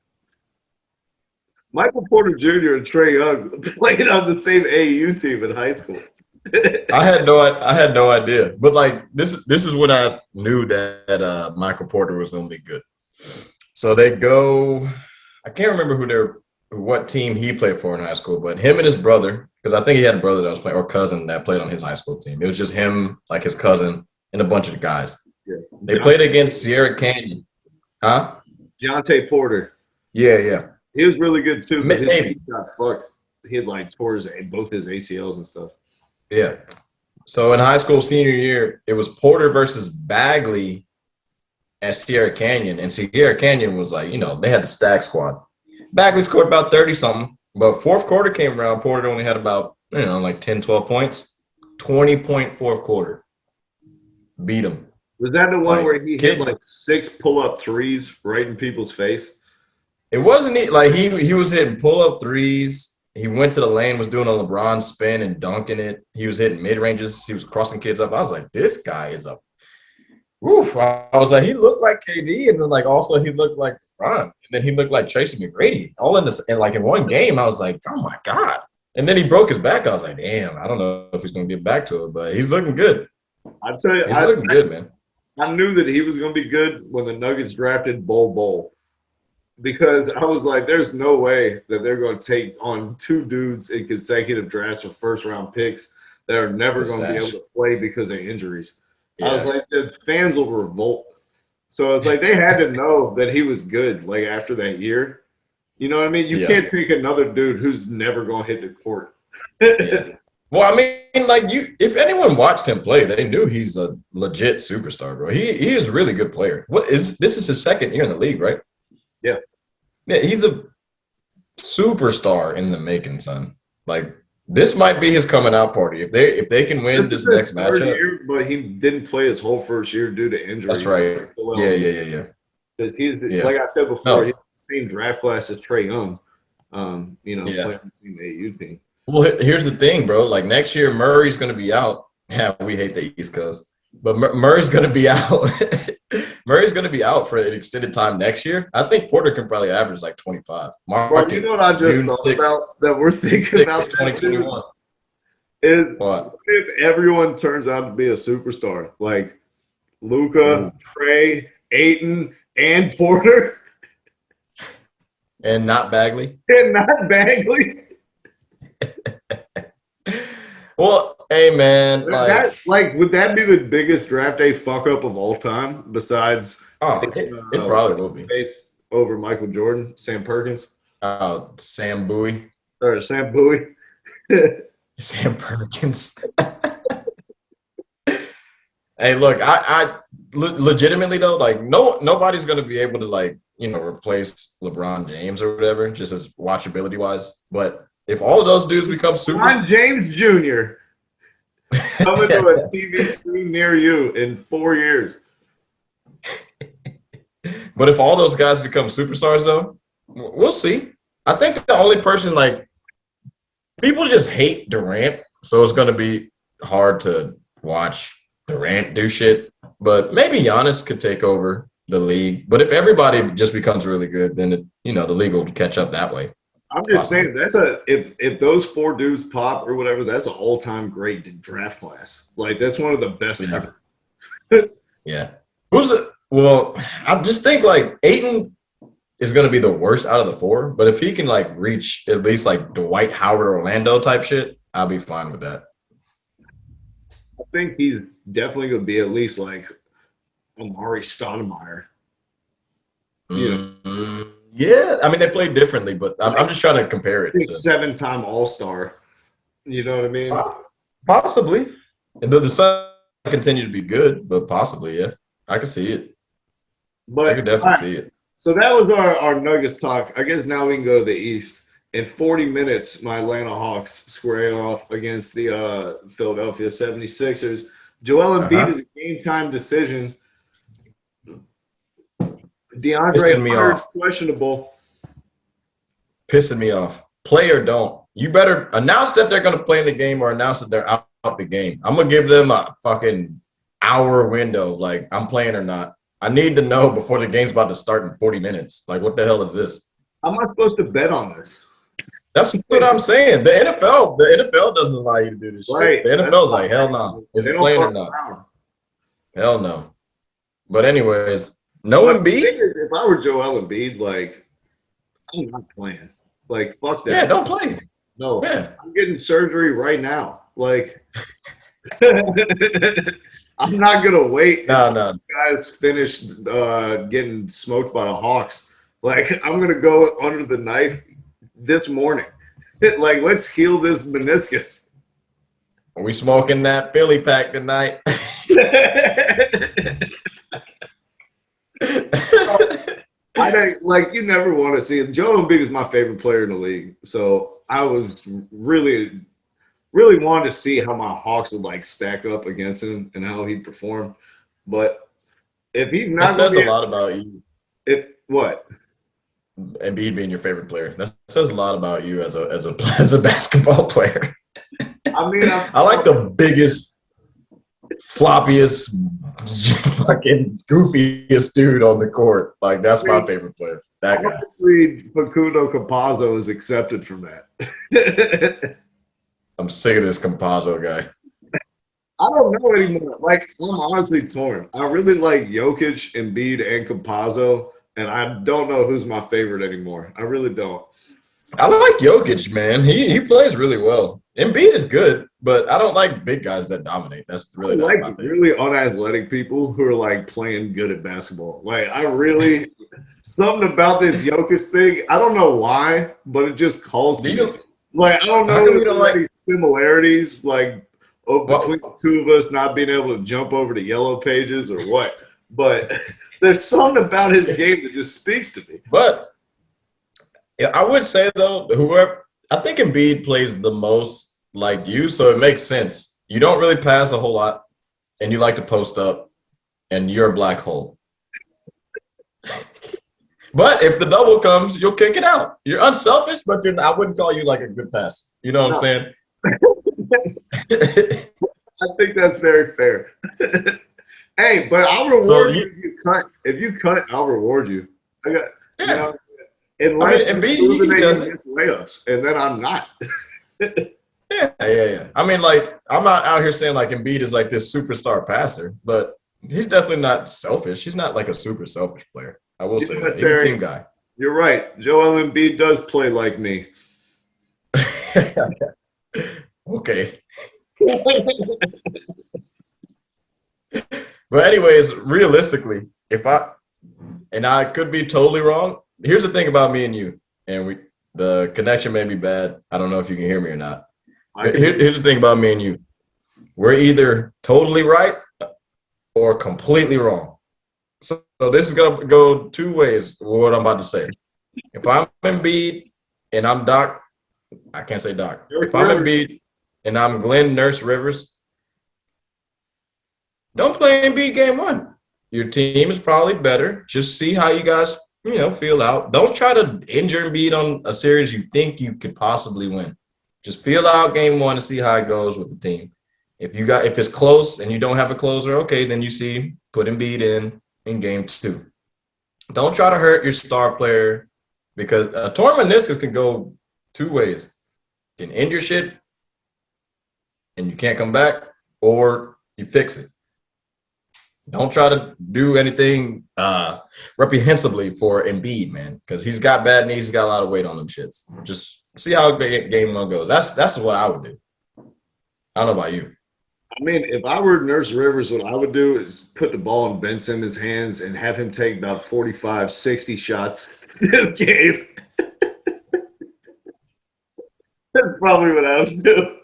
Michael Porter Jr. and Trae Young played on the same AAU team in high school. I had no idea. But, like, this is when I knew that Michael Porter was going to be good. So they go – I can't remember what team he played for in high school, but him and his brother, because I think he had a brother that was playing, or cousin that played on his high school team. It was just him, like his cousin, and a bunch of guys. Yeah. They played against Sierra Canyon. Huh? Deontay Porter. Yeah. He was really good too. Maybe. He got fucked. He had like both his ACLs and stuff. Yeah. So in high school senior year, it was Porter versus Bagley at Sierra Canyon. And Sierra Canyon was like, they had the stack squad. Bagley scored about 30-something. But fourth quarter came around. Porter only had about, like 10, 12 points. 20-point fourth quarter. Beat him. Was that the one where he hit like 6 pull-up threes right in people's face? It wasn't like he was hitting pull-up threes. He went to the lane, was doing a LeBron spin and dunking it. He was hitting mid-ranges. He was crossing kids up. I was like, this guy is a woof. I was like, he looked like KD, and then like also he looked like LeBron. And then he looked like Tracy McGrady. All in this, and like in one game, I was like, oh my God. And then he broke his back. I was like, damn, I don't know if he's gonna get back to it, but he's looking good. I tell you, he's looking good, man. I knew that he was gonna be good when the Nuggets drafted Bol. Because I was like, there's no way that they're going to take on 2 dudes in consecutive drafts with first-round picks that are never going to be able to play because of injuries. Yeah. I was like, the fans will revolt. So it's like they had to know that he was good, like, after that year. You know what I mean? You can't take another dude who's never going to hit the court. Yeah. Well, I mean, like, if anyone watched him play, they knew he's a legit superstar, bro. He is a really good player. This is his second year in the league, right? Yeah. Yeah, he's a superstar in the making, son. Like, this might be his coming out party. If they can win this next matchup. Year, but he didn't play his whole first year due to injury. That's right. Yeah. Because he's like I said before, he's the same draft class as Trae Young. Playing on the AU team. Well, here's the thing, bro. Like, next year, Murray's going to be out. Yeah, we hate the East Coast. But Murray's going to be out. Murray's going to be out for an extended time next year. I think Porter can probably average like 25. Bro, you know what I just thought about that we're thinking about 2021? Is what if everyone turns out to be a superstar? Like Luka, Trae, Ayton, and Porter. And not Bagley. And not Bagley. Well, hey, man. Would that be the biggest draft day fuck up of all time besides it probably will be. Face over Michael Jordan, Sam Perkins? Sam Bowie. Or Sam Bowie. Sam Perkins. Hey, look, I legitimately though, like nobody's gonna be able to like, replace LeBron James or whatever, just as watchability wise. But if all of those dudes become LeBron James Jr. coming to a TV screen near you in 4 years. But if all those guys become superstars though, we'll see. I think the only person like people just hate Durant, so it's gonna be hard to watch Durant do shit. But maybe Giannis could take over the league. But if everybody just becomes really good, then the league will catch up that way. I'm just saying if those 4 dudes pop or whatever, that's an all-time great draft class. Like that's one of the best ever. Yeah. I just think like Ayton is going to be the worst out of the 4, but if he can like reach at least like Dwight Howard Orlando type shit, I'll be fine with that. I think he's definitely going to be at least like Amari Stoudemire. Yeah, I mean they play differently, but I'm just trying to compare it. 7-time All-Star. You know what I mean? Possibly. The Suns continue to be good, but possibly, yeah. I can see it. But I could definitely see it. So that was our Nuggets talk. I guess now we can go to the East. In 40 minutes, my Atlanta Hawks square off against the Philadelphia 76ers. Joel Embiid is a game-time decision. DeAndre Hunter's questionable. Pissing me off. Play or don't. You better announce that they're going to play in the game or announce that they're out the game. I'm going to give them a fucking hour window. Like, I'm playing or not. I need to know before the game's about to start in 40 minutes. Like, what the hell is this? How am I supposed to bet on this? That's what I'm saying. The NFL doesn't allow you to do this shit. The NFL's like, hell no. Is it playing or not? Hell no. But anyways, no Embiid? If I were Joel Embiid, like, I'm not playing. Like, fuck that. Yeah, don't play. No. Yeah. I'm getting surgery right now. Like, I'm not going to wait until guys finish getting smoked by the Hawks. Like, I'm going to go under the knife this morning. Like, let's heal this meniscus. Are we smoking that Philly pack tonight? I don't, like, you never want to see it. Joel Embiid is my favorite player in the league, so I was really wanted to see how my Hawks would like stack up against him and how he'd perform. But if he's not, that says a lot about you. What? Embiid being your favorite player. That says a lot about you as a basketball player. I mean, I like the biggest, floppiest, fucking goofiest dude on the court. Like, that's my favorite player. That guy. Honestly, Facundo Campazzo is accepted from that. I'm sick of this Campazzo guy. I don't know anymore. Like, I'm honestly torn. I really like Jokic, Embiid, and Campazzo, and I don't know who's my favorite anymore. I really don't. I like Jokic, man. He plays really well. Embiid is good, but I don't like big guys that dominate. That's really not my thing. Really unathletic people who are like playing good at basketball. Like, I really something about this Jokic thing. I don't know why, but it just calls me. Like, I don't know if there are any similarities, like between the two of us not being able to jump over to yellow pages or what. But there's something about his game that just speaks to me. But yeah, I would say though, I think Embiid plays the most like you, so it makes sense. You don't really pass a whole lot, and you like to post up, and you're a black hole. But if the double comes, you'll kick it out. You're unselfish, but I wouldn't call you like a good passer. You know what I'm saying? I think that's very fair. Hey, but I'll reward you if you cut. If you cut, I'll reward you. You know, unless Embiid does layups, and then I'm not. Yeah. I mean, like, I'm not out here saying like Embiid is like this superstar passer, but he's definitely not selfish. He's not like a super selfish player. I will say that. He's a team guy. You're right. Joel Embiid does play like me. Okay. But anyways, realistically, I could be totally wrong. Here's the thing about me and you, and the connection may be bad. I don't know if you can hear me or not. Here's the thing about me and you. We're either totally right or completely wrong. So this is going to go two ways with what I'm about to say. If I'm Embiid and I'm Doc, I can't say Doc. If I'm Embiid and I'm Glenn Nurse Rivers, don't play Embiid game one. Your team is probably better. Just see how you guys, feel out. Don't try to injure Embiid on a series you think you could possibly win. Just feel out game one and see how it goes with the team. If it's close and you don't have a closer, okay, then you put Embiid in game two. Don't try to hurt your star player because a torn meniscus can go two ways. You can end your shit and you can't come back, or you fix it. Don't try to do anything reprehensibly for Embiid, man, because he's got bad knees. He's got a lot of weight on them shits. Just see how game one goes. That's what I would do. I don't know about you. I mean, if I were Nurse Rivers, what I would do is put the ball in Ben Simmons' hands and have him take about 45, 60 shots this game. That's probably what I would do.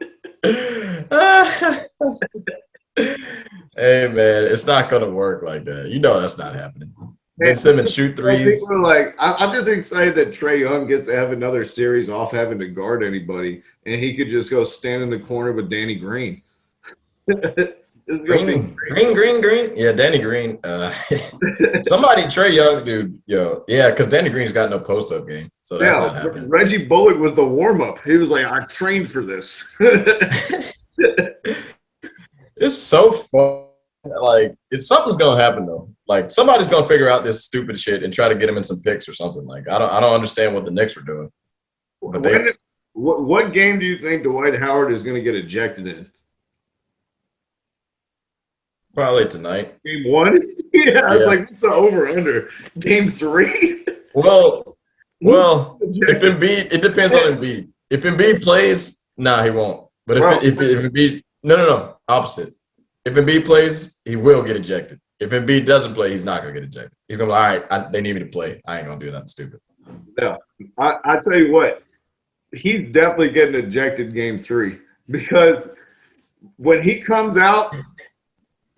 Hey, man, it's not going to work like that. You know that's not happening. Ben Simmons shoot threes. I'm just excited that Trae Young gets to have another series off having to guard anybody, and he could just go stand in the corner with Danny Green. Green. Yeah, Danny Green. Somebody, Trae Young, dude. Yeah, because Danny Green's got no post-up game, so that's not happening. Reggie Bullock was the warm-up. He was like, I trained for this. It's so fun. Like, something's gonna happen though. Like, somebody's gonna figure out this stupid shit and try to get him in some picks or something. Like, I don't understand what the Knicks were doing. But what game do you think Dwight Howard is gonna get ejected in? Probably tonight. Game one? Yeah. I was like, it's an over-under. Game three? Well, if Embiid, it depends on Embiid. If Embiid plays, nah, he won't. But if Embiid, no, opposite. If Embiid plays, he will get ejected. If Embiid doesn't play, he's not going to get ejected. He's going to be all right, they need me to play. I ain't going to do nothing stupid. No. I tell you what, he's definitely getting ejected game three because when he comes out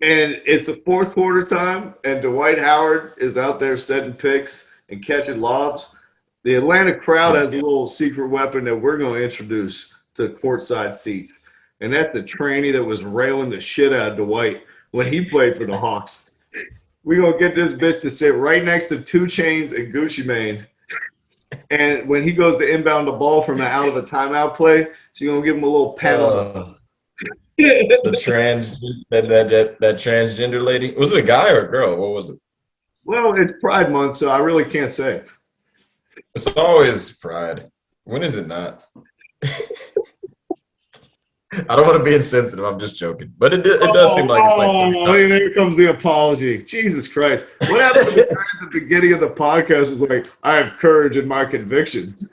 and it's a fourth quarter time and Dwight Howard is out there setting picks and catching lobs, the Atlanta crowd has a little secret weapon that we're going to introduce to courtside seats. And that's the tranny that was railing the shit out of Dwight when he played for the Hawks. We're going to get this bitch to sit right next to 2 Chainz and Gucci Mane. And when he goes to inbound the ball from out of a timeout play, she's going to give him a little pat on the that transgender lady. Was it a guy or a girl? What was it? Well, it's Pride Month, so I really can't say. It's always Pride. When is it not? I don't want to be insensitive. I'm just joking. But it does seem like it's like 30 times. Here comes the apology. Jesus Christ. What happened to the guy at the beginning of the podcast is like, I have courage in my convictions.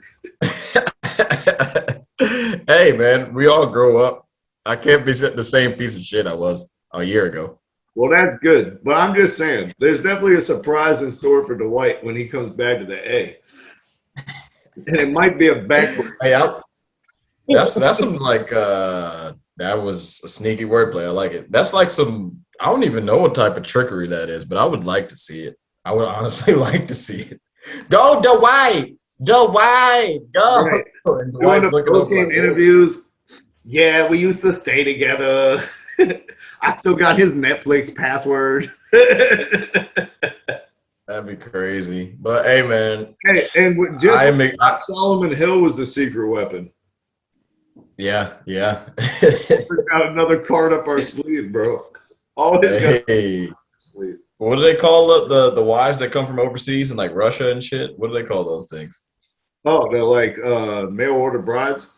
Hey, man, we all grow up. I can't be the same piece of shit I was a year ago. Well, that's good. But I'm just saying, there's definitely a surprise in store for Dwight when he comes back to the A. And it might be a backward. Hey, that's some like that was a sneaky wordplay. I like it. That's like some, I don't even know what type of trickery that is, but I would like to see it. I would honestly like to see it. Go Dwight, go. Right. Doing the post-game interviews. Yeah, we used to stay together. I still got his Netflix password. That'd be crazy. But hey, man. Hey, and Solomon Hill was the secret weapon. Yeah. We got another card up our sleeve, bro. Hey. What do they call the wives that come from overseas and like Russia and shit? What do they call those things? Oh, they're like mail order brides.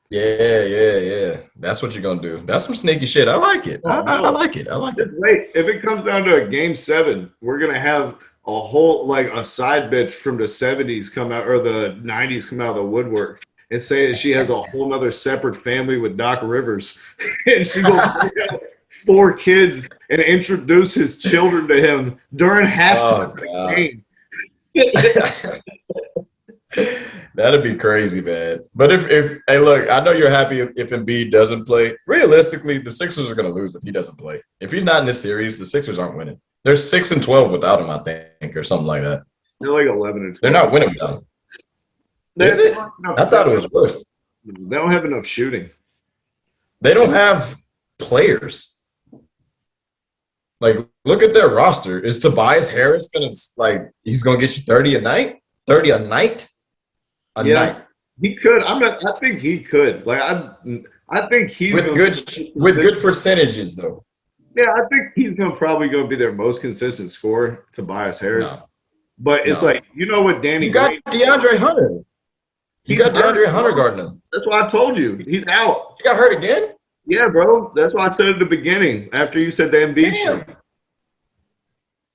Yeah. That's what you're gonna do. That's some sneaky shit. I like it. I like it. Wait, if it comes down to a game 7, we're gonna have a whole like a side bitch from the 70s come out or the 90s come out of the woodwork and say that she has a whole other separate family with Doc Rivers, and she will bring out 4 kids and introduce his children to him during halftime of the game. That'd be crazy, man. But if hey, look, I know you're happy if Embiid doesn't play. Realistically, the Sixers are going to lose if he doesn't play. If he's not in this series, the Sixers aren't winning. They're 6-12 without him, I think, or something like that. They're like 11-12. They're not winning without him. Is it? I thought it was worse. They don't have enough shooting. They don't have players. Like, look at their roster. Is Tobias Harris going to, like, he's going to get you 30 a night? 30 a night? Night. He could. I think he could. Like, I think he's with good percentages, though. Yeah, I think he's probably going to be their most consistent scorer, Tobias Harris. No. But it's like, you know what Danny You got DeAndre Hunter. You got DeAndre Hunter guarding him. That's what I told you. He's out. You got hurt again? Yeah, bro. That's what I said at the beginning after you said the Embiid show.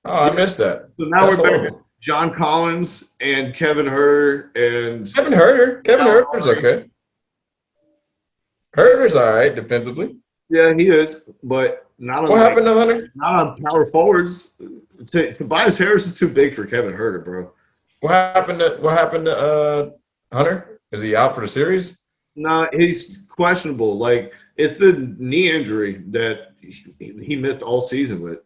Oh, I missed that. So now we're back to John Collins and Kevin Huerter and Kevin Huerter's okay. Huerter's all right defensively. Yeah, he is, but not on. What happened to Hunter? Not on power forwards. Tobias Harris is too big for Kevin Huerter, bro. What happened to Hunter? Is he out for the series? No, he's questionable. Like, it's the knee injury that he missed all season with.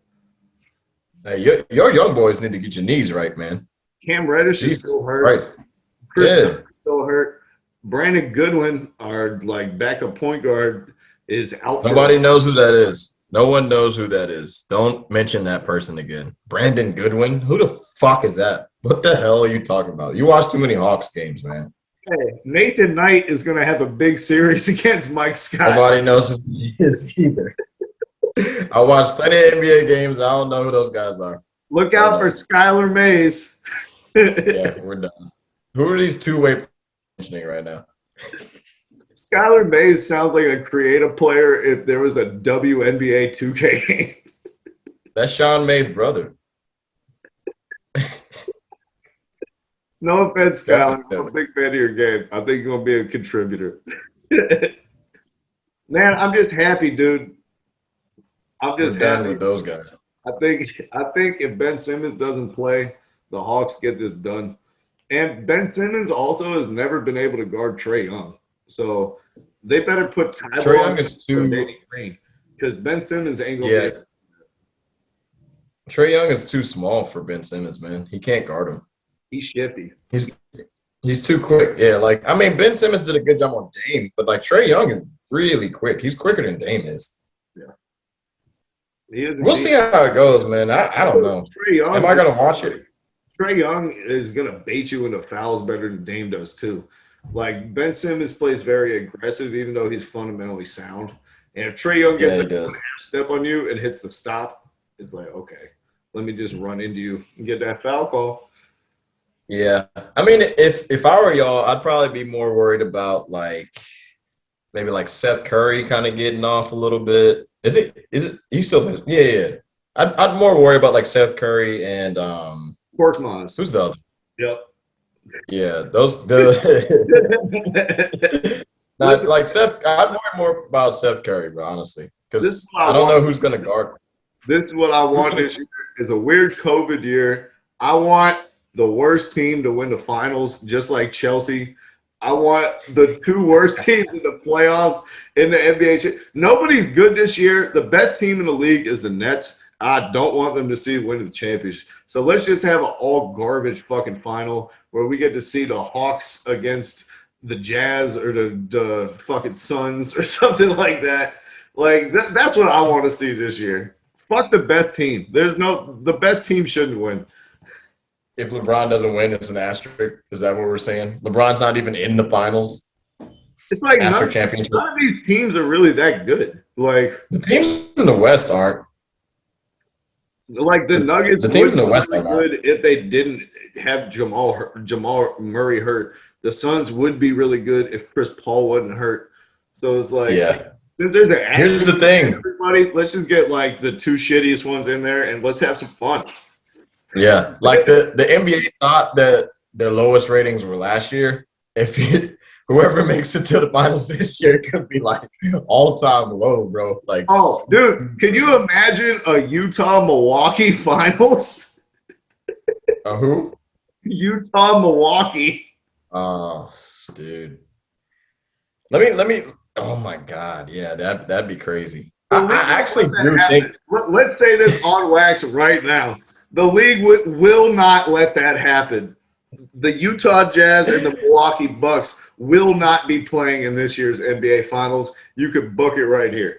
Hey, your young boys need to get your knees right, man. Cam Reddish is still hurt. Right. Chris is still hurt. Brandon Goodwin, our like backup point guard, is out. Nobody knows who that is. No one knows who that is. Don't mention that person again. Brandon Goodwin? Who the fuck is that? What the hell are you talking about? You watch too many Hawks games, man. Hey, Nathan Knight is going to have a big series against Mike Scott. Nobody knows who he is either. I watch plenty of NBA games. I don't know who those guys are. Look out for Skylar Mays. Yeah, we're done. Who are these two-way mentioning right now? Skylar Mays sounds like a creative player if there was a WNBA 2K game. That's Sean May's brother. No offense, Skylar. I'm a big fan of your game. I think you're going to be a contributor. Man, I'm just happy, dude. I'm just happy with those guys. I think if Ben Simmons doesn't play, the Hawks get this done. And Ben Simmons also has never been able to guard Trae Young. So They better put Ty Trae Young is too. Green because Ben Simmons ain't gonna Yeah. be. Trae Young is too small for Ben Simmons, man. He can't guard him. He's shifty. He's too quick. Yeah, like I mean, Ben Simmons did a good job on Dame, but like Trae Young is really quick. He's quicker than Dame is. Yeah. We'll see how it goes, man. I don't know. Am I gonna watch it? Trae Young is gonna bait you into fouls better than Dame does too. Like Ben Simmons plays very aggressive, even though he's fundamentally sound. And if Trae Young gets a half step on you and hits the stop, it's like, okay, let me just run into you and get that foul call. Yeah, I mean, if I were y'all, I'd probably be more worried about maybe Seth Curry kind of getting off a little bit. Is it? He still plays? Yeah. I'd more worry about Seth Curry and Korkmaz. Who's the other? Yep. Yeah, Seth. I'd worry more about Seth Curry, bro, honestly, because I don't know who's gonna guard. This is what I want this year. Is a weird COVID year. I want the worst team to win the finals, just like Chelsea. I want the two worst teams in the playoffs in the NBA. Nobody's good this year. The best team in the league is the Nets. I don't want them to win the championship. So let's just have an all garbage fucking final where we get to see the Hawks against the Jazz or the fucking Suns or something like that. That's what I want to see this year. Fuck the best team. The best team shouldn't win. If LeBron doesn't win, it's an asterisk. Is that what we're saying? LeBron's not even in the finals. It's like none of these teams are really that good. The teams in the West aren't. The Nuggets. The teams in the West are good if they didn't have Jamal Murray hurt. The Suns would be really good if Chris Paul wasn't hurt. So it's Here's the thing. Everybody, let's just get the two shittiest ones in there and let's have some fun. Yeah, the NBA thought that their lowest ratings were last year. Whoever makes it to the finals this year could be all-time low, bro. Oh, dude, can you imagine a Utah-Milwaukee finals? Who? Utah-Milwaukee. Oh, dude. Let me. Oh my God, yeah, that'd be crazy. I actually do think. Let's say this on wax right now. The league will not let that happen. The Utah Jazz and the Milwaukee Bucks will not be playing in this year's NBA Finals. You could book it right here.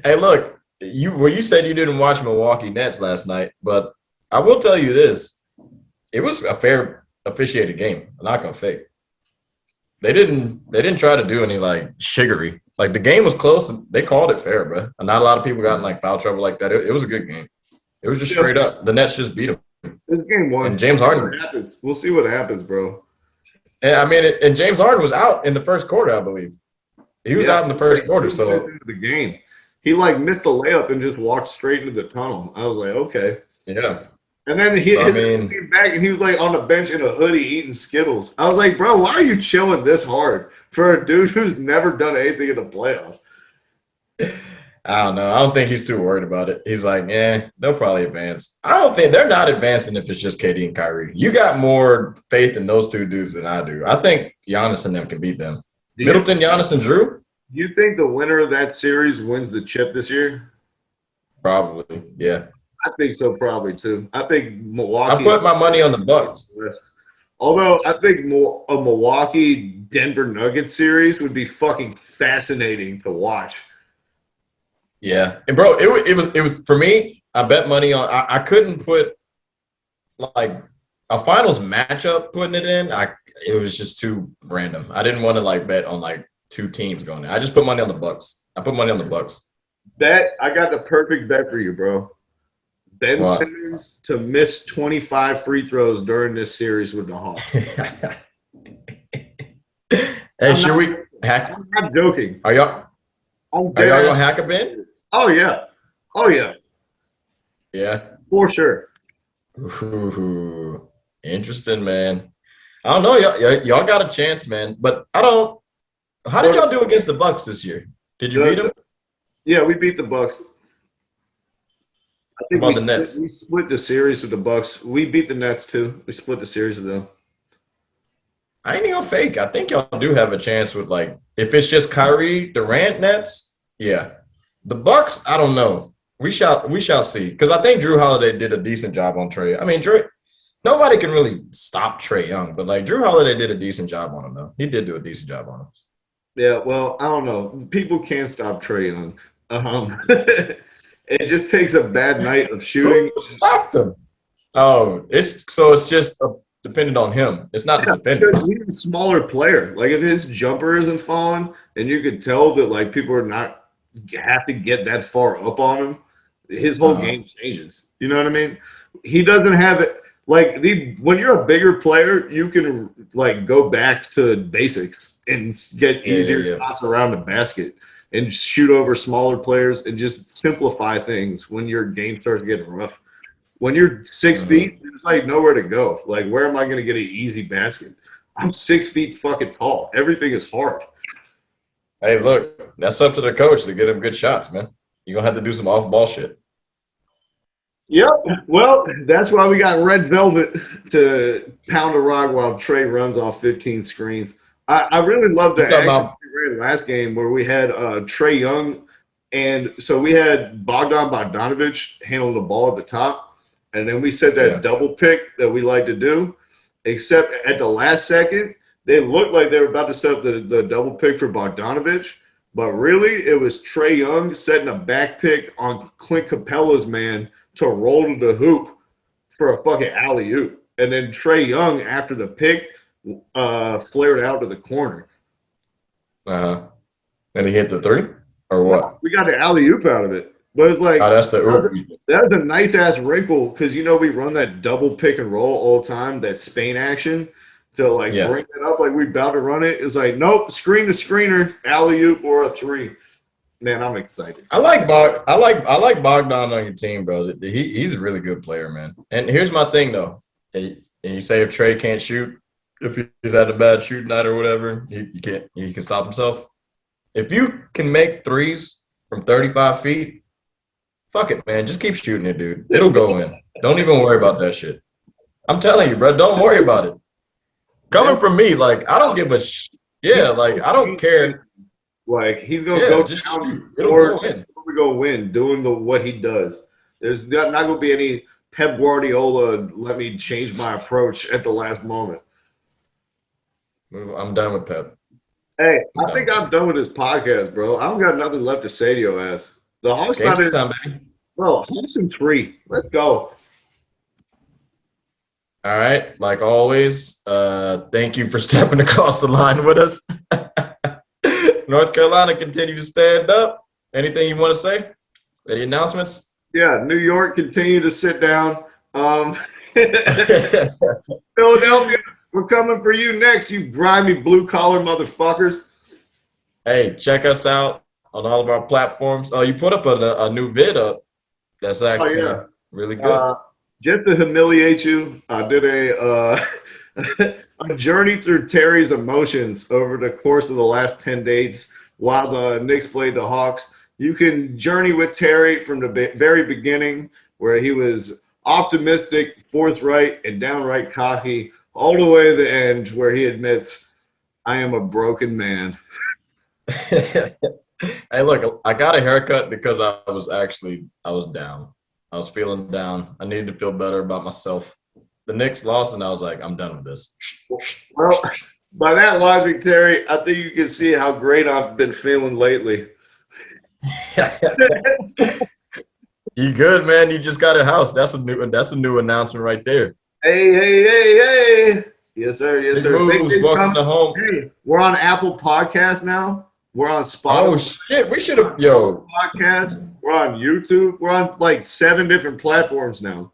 Hey, look, you said you didn't watch Milwaukee Nets last night, but I will tell you this: it was a fair officiated game. I'm not gonna fake. They didn't try to do any shiggery. The game was close. And they called it fair, bro. And not a lot of people got in foul trouble like that. It was a good game. It was just straight up. The Nets just beat them. This game won. And James Harden. We'll see what happens, bro. And I mean, and James Harden was out in the first quarter, I believe. He was out in the first quarter. So into the game, he missed a layup and just walked straight into the tunnel. I was like, okay. Yeah. And then he came back and he was on the bench in a hoodie eating Skittles. I was like, bro, why are you chilling this hard for a dude who's never done anything in the playoffs? I don't know. I don't think he's too worried about it. He's they'll probably advance. I don't think they're not advancing if it's just KD and Kyrie. You got more faith in those two dudes than I do. I think Giannis and them can beat them. Middleton, Giannis, and Drew? Do you think the winner of that series wins the chip this year? Probably, yeah. I think so, probably too. I think Milwaukee. I put my money on the Bucks. Although I think a Milwaukee Denver Nuggets series would be fucking fascinating to watch. Yeah, and bro, it was for me. I bet money on. I couldn't put a finals matchup. Putting it in, it was just too random. I didn't want to bet on two teams going there. I just put money on the Bucks. I put money on the Bucks. I got the perfect bet for you, bro. Ben Simmons to miss 25 free throws during this series with the Hawks. Hey, should we hack? I'm not joking. Are y'all gonna hack a Ben? Oh yeah. Yeah. For sure. Ooh, interesting, man. I don't know. Y'all got a chance, man. But I don't. How did y'all do against the Bucks this year? Did you beat them? Yeah, we beat the Bucks. I think the Nets? We split the series with the Bucks. We beat the Nets too. We split the series with them. I ain't even gonna fake. I think y'all do have a chance with like if it's just Kyrie, Durant, Nets. Yeah, the Bucks. I don't know. We shall see. Because I think Drew Holiday did a decent job on Trae. I mean, Trae. Nobody can really stop Trae Young, but like Drew Holiday did a decent job on him though. He did do a decent job on him. Yeah, well, I don't know. People can't stop Trae Young. It just takes a bad night of shooting. Who stopped him? Oh, it's just dependent on him. It's not the defender. He's a smaller player. Like if his jumper isn't falling, and you could tell that like people are not have to get that far up on him, his whole game changes. You know what I mean? He doesn't have it. Like when you're a bigger player, you can like go back to basics and get easier shots around the basket and shoot over smaller players and just simplify things when your game starts getting rough. When you're 6 feet, it's like nowhere to go. Like, where am I going to get an easy basket? I'm 6 feet fucking tall. Everything is hard. Hey, look, that's up to the coach to get him good shots, man. You're going to have to do some off-ball shit. Yep. Well, that's why we got Red Velvet to pound a rock while Trae runs off 15 screens. I really love the action we ran last game where we had Trae Young, and so we had Bogdanovich handling the ball at the top, and then we said that double pick that we like to do, except at the last second, they looked like they were about to set up the double pick for Bogdanovich, but really it was Trae Young setting a back pick on Clint Capella's man to roll to the hoop for a fucking alley-oop. And then Trae Young, after the pick, flared out to the corner. And he hit the three? Or what? We got the alley-oop out of it. But it's like, that's the that was a nice-ass wrinkle because, you know, we run that double pick and roll all the time, that Spain action, to, like, bring it up like we're about to run it. It's like, nope, screen to screener, alley-oop or a three. Man, I'm excited. I like Bogdan on your team, bro. He's a really good player, man. And here's my thing, though. And you say if Trae can't shoot, if he's had a bad shooting night or whatever, he can stop himself. If you can make threes from 35 feet, fuck it, man. Just keep shooting it, dude. It'll go in. Don't even worry about that shit. I'm telling you, bro. Don't worry about it. Coming from me, like, I don't give a like, I don't care. Like, he's going to go just down or we're going to win doing what he does. There's not going to be any Pep Guardiola, let me change my approach at the last moment. I'm done with Pep. Hey, I think I'm done with this podcast, bro. I don't got nothing left to say to your ass. The Hawks time, baby. Bro, Hawks in 3. Let's go. All right. Like always, thank you for stepping across the line with us. North Carolina continue to stand up. Anything you want to say? Any announcements? Yeah, New York continue to sit down. Philadelphia, we're coming for you next, you grimy blue-collar motherfuckers. Hey, check us out on all of our platforms. Oh, you put up a new vid up. That's actually really good. Just to humiliate you, I did a journey through Terry's emotions over the course of the last 10 days while the Knicks played the Hawks. You can journey with Terry from the very beginning where he was optimistic, forthright, and downright cocky, all the way to the end where he admits, I am a broken man. Hey, look, I got a haircut because I was down. I was feeling down. I needed to feel better about myself. The Knicks lost, and I was like, I'm done with this. Well, by that logic, Terry, I think you can see how great I've been feeling lately. You good, man? You just got a house. That's a new announcement right there. Hey. Yes, sir. Yes, sir. Welcome to home. Hey, we're on Apple Podcasts now. We're on Spotify. Oh, shit. We should have, podcast. We're on YouTube. We're on like 7 different platforms now.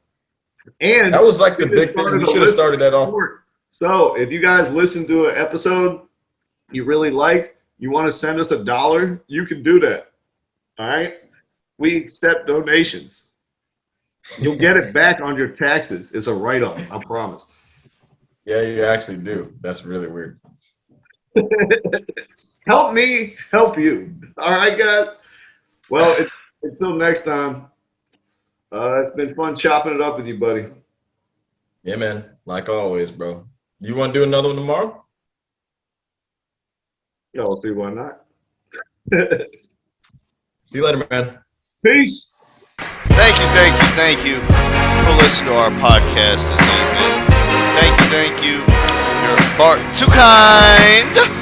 And that was like the big thing. We should have started that off. So if you guys listen to an episode you really like, you want to send us $1, you can do that. All right? We accept donations. You'll get it back on your taxes. It's a write-off, I promise. Yeah, you actually do. That's really weird. Help me help you. All right, guys? Well, until next time, it's been fun chopping it up with you, buddy. Yeah, man. Like always, bro. You want to do another one tomorrow? Y'all see why not. See you later, man. Peace. Thank you for listening to our podcast this evening. Thank you. You're far too kind.